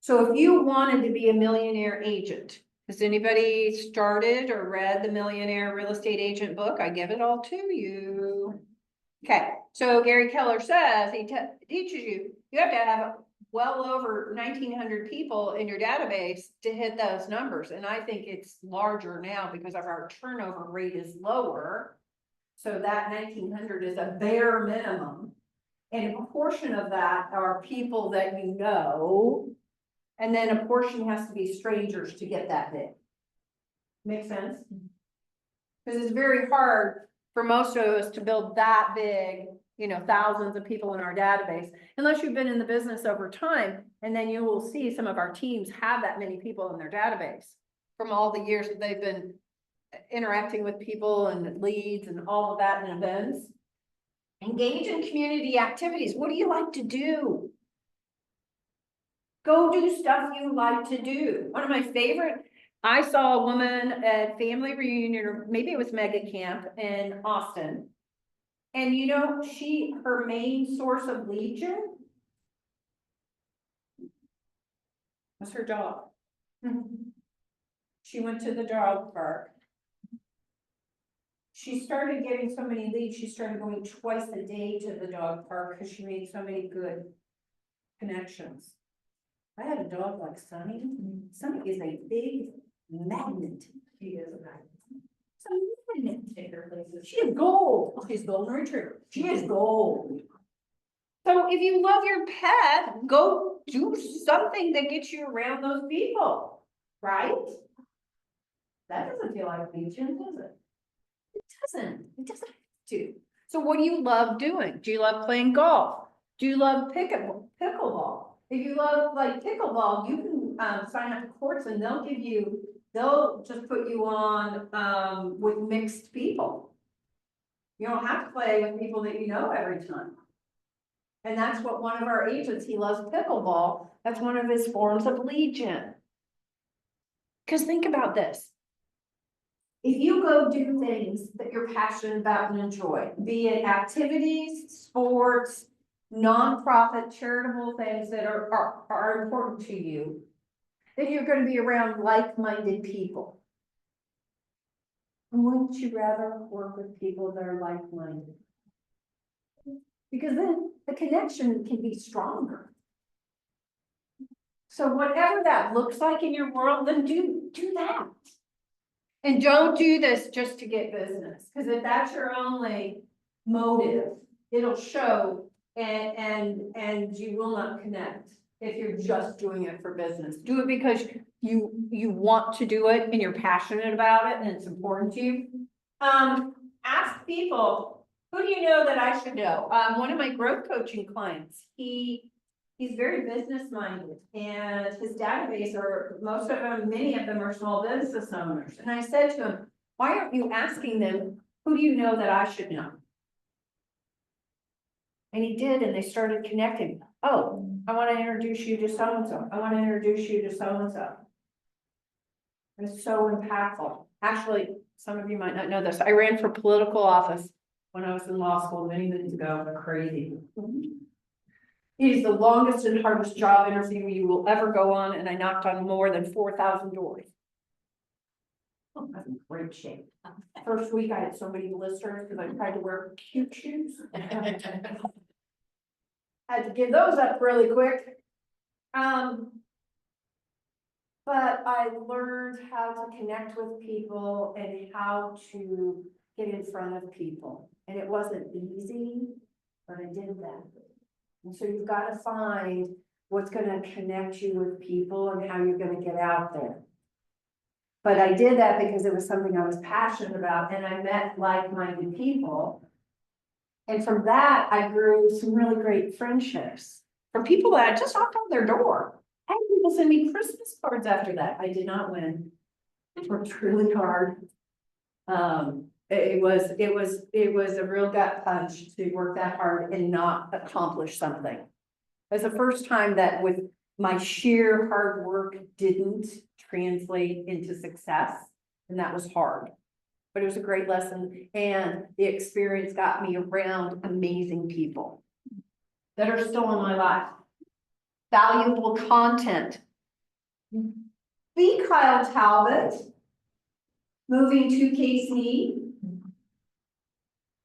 So if you wanted to be a millionaire agent, has anybody started or read the Millionaire Real Estate Agent book? I give it all to you. Okay, so Gary Keller says, he teaches you, you have to have well over 1,900 people in your database to hit those numbers. And I think it's larger now because of our turnover rate is lower. So that 1,900 is a bare minimum. And a portion of that are people that you know. And then a portion has to be strangers to get that big. Make sense? Because it's very hard for most of us to build that big, you know, thousands of people in our database, unless you've been in the business over time. And then you will see some of our teams have that many people in their database from all the years that they've been interacting with people and leads and all of that in events. Engage in community activities. What do you like to do? Go do stuff you like to do. One of my favorite, I saw a woman at family reunion, or maybe it was mega camp in Austin. And you know, her main source of lead gen was her dog. She went to the dog park. She started getting so many leads, she started going twice a day to the dog park because she made so many good connections. I had a dog like Sunny. Sunny is a big magnet. She is a magnet. It's a magnet. Take her places. She is gold. She's golden retriever. She is gold. So if you love your pet, go do something that gets you around those people, right? That doesn't feel like a legion, does it? It doesn't. It doesn't have to. So what do you love doing? Do you love playing golf? Do you love pickleball? If you love like pickleball, you can sign up for courts and they'll just put you on with mixed people. You don't have to play with people that you know every time. And that's what one of our agents, he loves pickleball. That's one of his forms of legion. Cause think about this. If you go do things that you're passionate about and enjoy, be it activities, sports, nonprofit, charitable things that are important to you, then you're gonna be around like-minded people. And wouldn't you rather work with people that are like-minded? Because then the connection can be stronger. So whatever that looks like in your world, then do that. And don't do this just to get business, because if that's your only motive, it'll show and you will not connect if you're just doing it for business. Do it because you want to do it and you're passionate about it and it's important to you. Ask people, who do you know that I should know? One of my growth coaching clients, he's very business minded and his database most of them, many of them are small business owners. And I said to him, why aren't you asking them, who do you know that I should know? And he did, and they started connecting. Oh, I want to introduce you to so-and-so. I want to introduce you to so-and-so. It's so impactful. Actually, some of you might not know this. I ran for political office when I was in law school many years ago. Crazy. It is the longest and hardest job interview you will ever go on, and I knocked on more than 4,000 doors. Oh, I'm in great shape. First week, I had so many blisters because I tried to wear cute shoes. Had to give those up really quick. But I learned how to connect with people and how to get in front of people. And it wasn't easy, but I did that. And so you've got to find what's going to connect you with people and how you're going to get out there. But I did that because it was something I was passionate about and I met like-minded people. And from that, I grew some really great friendships from people that I just knocked on their door. I had people send me Christmas cards after that. I did not win. It worked really hard. It was a real gut punch to work that hard and not accomplish something. It was the first time that with my sheer hard work didn't translate into success, and that was hard. But it was a great lesson, and the experience got me around amazing people that are still in my life. Valuable content. Be Kyle Talbot, moving to KC.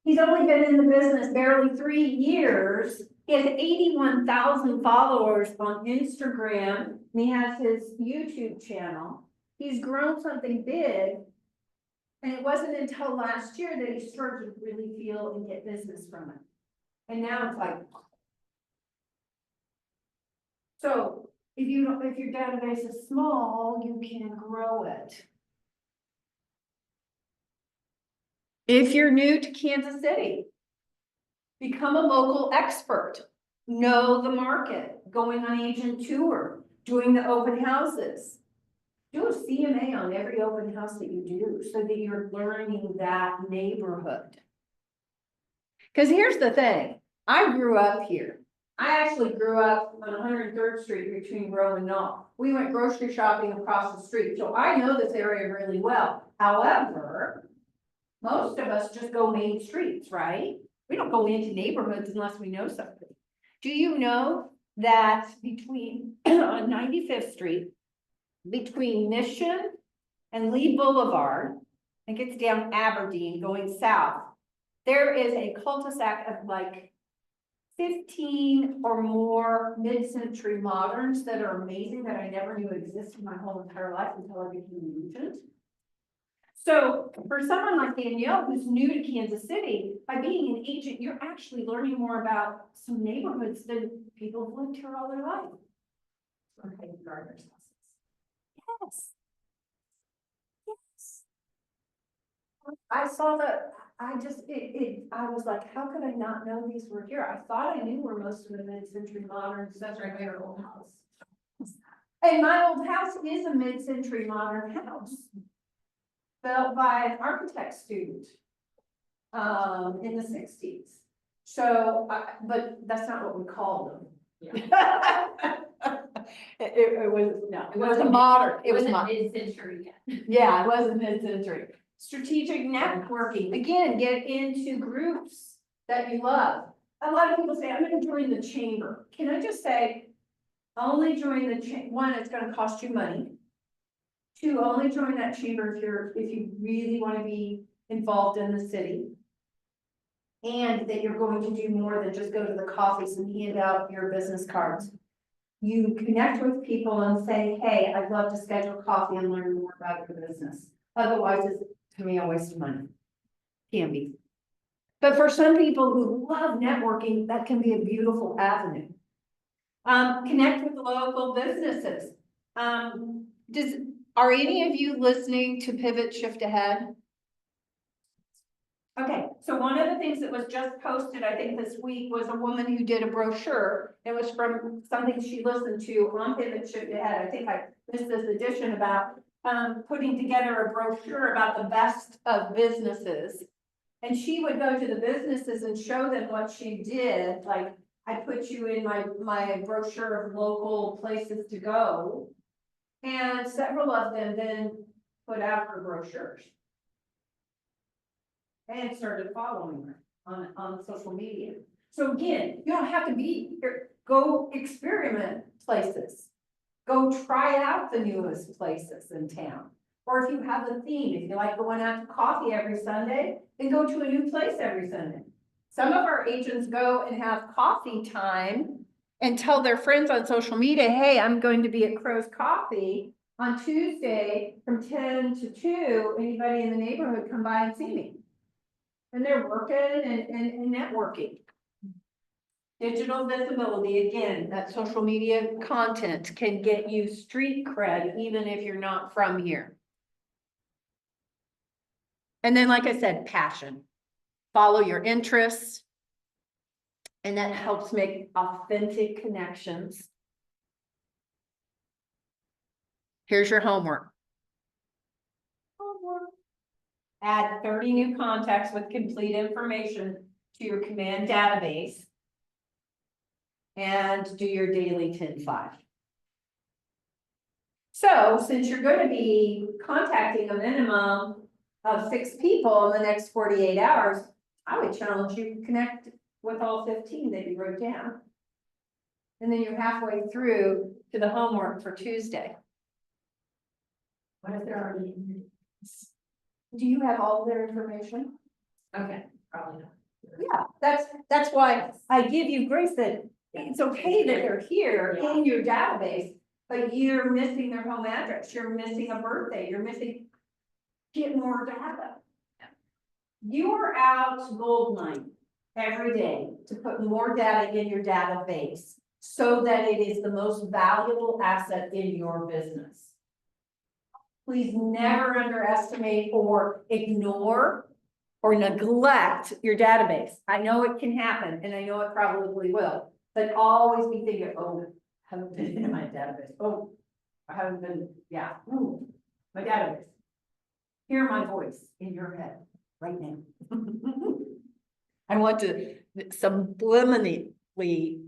He's only been in the business barely 3 years. He has 81,000 followers on Instagram, and he has his YouTube channel. He's grown something big. And it wasn't until last year that he started to really feel and get business from it. And now it's like. So if your database is small, you can grow it. If you're new to Kansas City, become a local expert, know the market, going on agent tour, doing the open houses. Do a CMA on every open house that you do so that you're learning that neighborhood. Because here's the thing, I grew up here. I actually grew up on 103rd Street between Grove and Knoll. We went grocery shopping across the street, so I know this area really well. However, most of us just go main streets, right? We don't go into neighborhoods unless we know something. Do you know that between on 95th Street, between Mission and Lee Boulevard, and gets down Aberdeen going south, there is a cul-de-sac of like 15 or more mid-century moderns that are amazing that I never knew existed in my whole entire life until I became an agent. So for someone like Danielle, who's new to Kansas City, by being an agent, you're actually learning more about some neighborhoods than people who've lived here all their life. Okay, gardeners houses. Yes. Yes. I saw that, I was like, how could I not know these were here? I thought I knew where most of the mid-century moderns. That's right by your old house. And my old house is a mid-century modern house. Built by an architect student. In the 60s. So, but that's not what we called them. It was, no, it wasn't modern, it was not. mid-century yet. Yeah, it wasn't mid-century. Strategic networking, again, get into groups that you love. A lot of people say, I'm gonna join the chamber. Can I just say, only join the one, it's gonna cost you money. Two, only join that chamber if you really wanna be involved in the city. And that you're going to do more than just go to the coffees and hand out your business cards. You connect with people and say, hey, I'd love to schedule coffee and learn more about your business. Otherwise, it's to me a waste of money. Can be. But for some people who love networking, that can be a beautiful avenue. Connect with local businesses. Are any of you listening to Pivot Shift Ahead? Okay, so one of the things that was just posted, I think this week, was a woman who did a brochure. It was from something she listened to on Pivot Shift Ahead. I think I missed this edition about putting together a brochure about the best of businesses. And she would go to the businesses and show them what she did, like, I put you in my brochure of local places to go. And several of them then put out her brochures. And started following her on social media. So again, you don't have to be here, go experiment places. Go try out the newest places in town. Or if you have a theme, if you like going out to coffee every Sunday, then go to a new place every Sunday. Some of our agents go and have coffee time and tell their friends on social media, hey, I'm going to be at Crow's Coffee on Tuesday from 10 to 2. Anybody in the neighborhood come by and see me. And they're working and networking. Digital visibility, again, that social media content can get you street cred, even if you're not from here. And then, like I said, passion. Follow your interests. And that helps make authentic connections. Here's your homework. Add 30 new contacts with complete information to your command database. And do your daily 10-5. So since you're going to be contacting a minimum of 6 people in the next 48 hours, I would challenge you to connect with all 15 that you wrote down. And then you're halfway through to the homework for Tuesday. What if they're already in here? Do you have all their information? Okay, probably not. Yeah, that's why I give you grace that it's okay that they're here in your database, but you're missing their home address, you're missing a birthday, you're missing. Get more data. You are out gold mining every day to put more data in your database so that it is the most valuable asset in your business. Please never underestimate or ignore or neglect your database. I know it can happen, and I know it probably will, but always be thinking, oh, I haven't been in my database. Oh, I haven't been, yeah, ooh, my database. Hear my voice in your head right now. I want to subliminally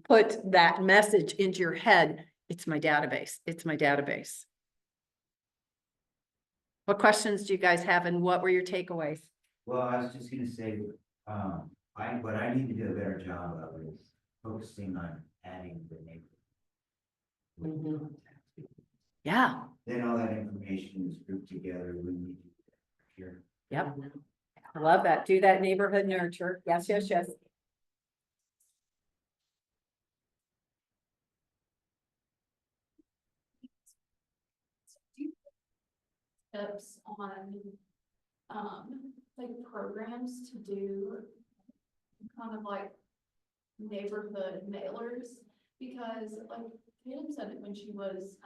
put that message into your head. It's my database. It's my database. What questions do you guys have, and what were your takeaways? Well, I was just gonna say, what I need to do a better job of is focusing on adding the neighborhood. Yeah, Then all that information is grouped together, we need to here. yep. I love that. Do that neighborhood nurture. Yes, yes, yes. Tips on, like programs to do kind of like neighborhood mailers, because like Tatum said it when she was,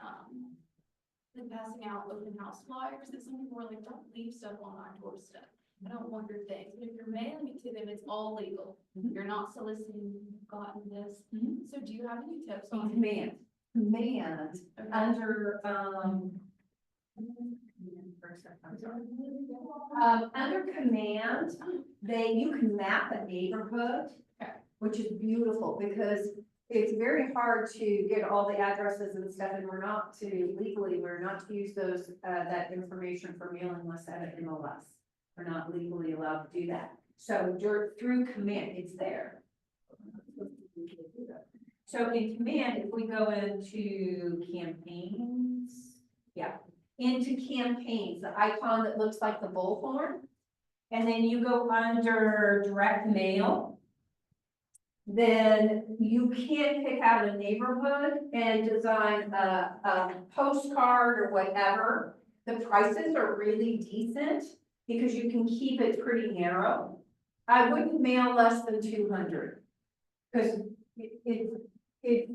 like passing out open house flyers, that some people were like, don't leave stuff on our doorstep. I don't want your things, but if you're mailing it to them, it's all legal. You're not soliciting, you've gotten this. So do you have any tips on? Command Okay. under, under command, you can map a neighborhood. Okay. which is beautiful because it's very hard to get all the addresses and stuff, and we're not to use those, that information for mailing lists out of MLS. We're not legally allowed to do that. So through command, it's there. So in command, if we go into campaigns, yeah, into campaigns, the icon that looks like the bullhorn. And then you go under direct mail. Then you can pick out a neighborhood and design a postcard or whatever. The prices are really decent because you can keep it pretty narrow. I wouldn't mail less than 200. Because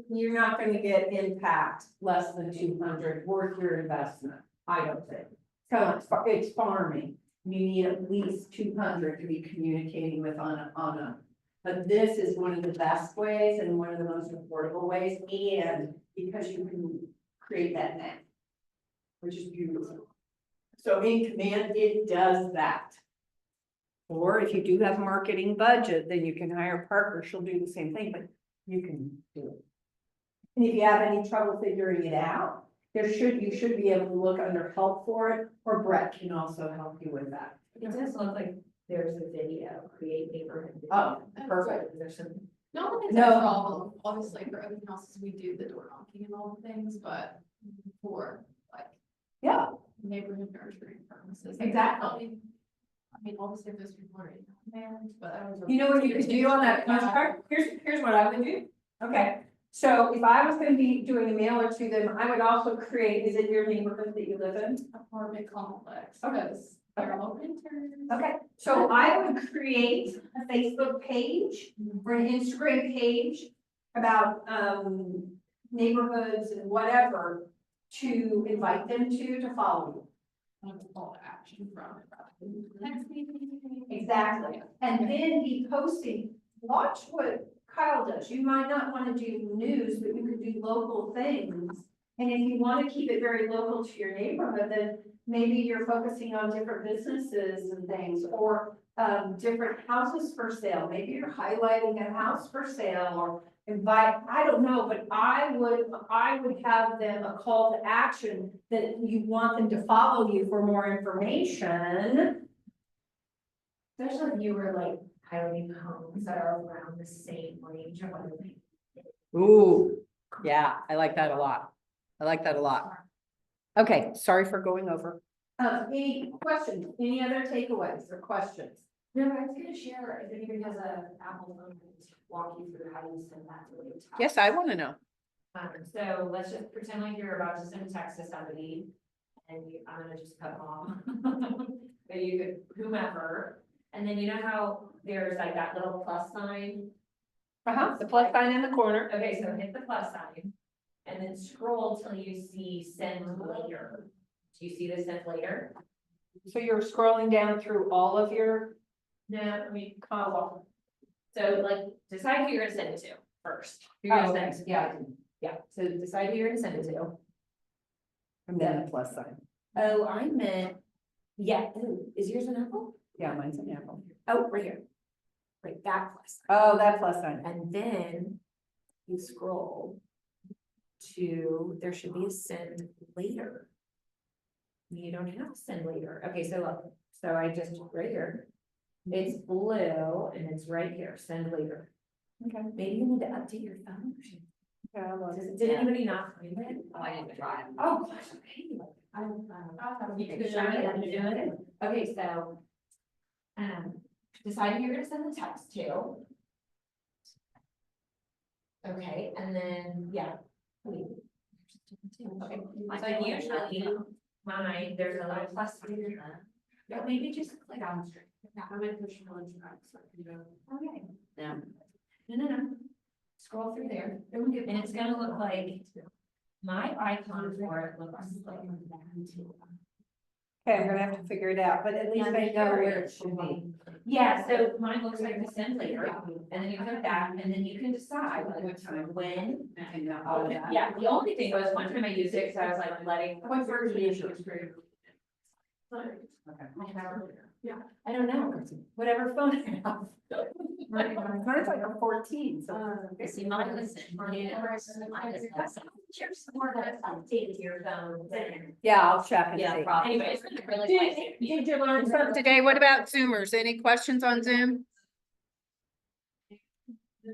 you're not gonna get impact less than 200 worth your investment, I don't think. So it's farming, you need at least 200 to be communicating with on a. But this is one of the best ways and one of the most affordable ways, and because you can create that net, which is beautiful. So in command, it does that. Or if you do have marketing budget, then you can hire Parker, she'll do the same thing, but you can do it. And if you have any trouble figuring it out, you should be able to look under help for it, or Brett can also help you with that. It does look like there's a video, create neighborhood. video. Oh, perfect. There's some, No one has No. a problem, obviously for everything else, we do the door knocking and all the things, but for like Yeah, neighborhood nurturing purposes. Exactly. I mean, obviously if those people are in command, but I was. you know what you could do on that postcard? Here's what I would do. Okay, so if I was gonna be doing a mailer to them, I would also create, is it your neighborhood that you live in? Apartment complex, Okay. because they're all renters. Okay, so I would create a Facebook page or an Instagram page about neighborhoods and whatever to invite them to follow you. And it's call to action from it. rather than Next meeting. Exactly, and then be posting, watch what Kyle does, you might not wanna do news, but you could do local things. And if you wanna keep it very local to your neighborhood, then maybe you're focusing on different businesses and things, or different houses for sale, maybe you're highlighting a house for sale, or invite, I don't know, but I would have them a call to action that you want them to follow you for more information. especially if you were like highlighting homes that are around the same range of what they. Ooh, yeah, I like that a lot. I like that a lot. Okay, sorry for going over. Any questions, any other takeaways or questions? No, I was gonna share, if anybody has a Apple phone, to walk you through how you send that to a text. Yes, I want to know. So let's just pretend like you're about to send a text to somebody. And I'm gonna just cut them off. But you could, whomever, and then you know how there's like that little plus sign? The plus sign in the corner. Okay, so hit the plus sign. And then scroll till you see send later. Do you see the send later? So you're scrolling down through all of your, No, I mean, oh, so like, decide who you're gonna send it to first. Who you're gonna okay, send it to. yeah, Yeah, so decide who you're gonna send it to. and then the plus sign. Oh, I meant, yeah, ooh, is yours an apple? Yeah, mine's an apple. Oh, right here. Right, that plus. Oh, that plus sign. And then you scroll to, there should be a send later. You don't have to send later. Okay, so look, so I just, right here. It's blue and it's right here, send later. Okay. Maybe you need to update your phone. Did Yeah. anybody not find it? Oh, I didn't try it. Oh, gosh, okay. You could show me how to do it. Okay, so. Decide who you're gonna send the text to. Okay, and then, yeah. Okay, so usually, mine, there's a little plus sign. But maybe just click on straight. I'm gonna push one track, so, you know. Okay. Yeah. No. Scroll through there, and it's gonna look like. My icon for it looks like. Okay, I'm gonna have to figure it out, but at least I know where it should be. Yeah, so mine looks like the send later, and then you click that, and then you can decide like what time, when. Yeah, the only thing was one time I used it, cause I was like letting. What version is yours? I don't know, whatever phone I have. Mine's like a 14, so. See, mine is, mine is, share some more that updated to your phone than. Yeah, I'll check and Yeah, see. probably. Anyways, really nice. Did you learn So today, what about Zoomers? Any questions on Zoom?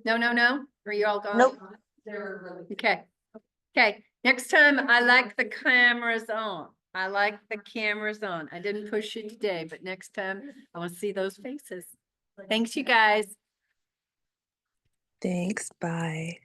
No, no, no? Are you all gone? Nope. They're really. Okay. Okay, next time I like the cameras on. I like the cameras on. I didn't push it today, but next time I want to see those faces. Thanks, you guys. Thanks, bye.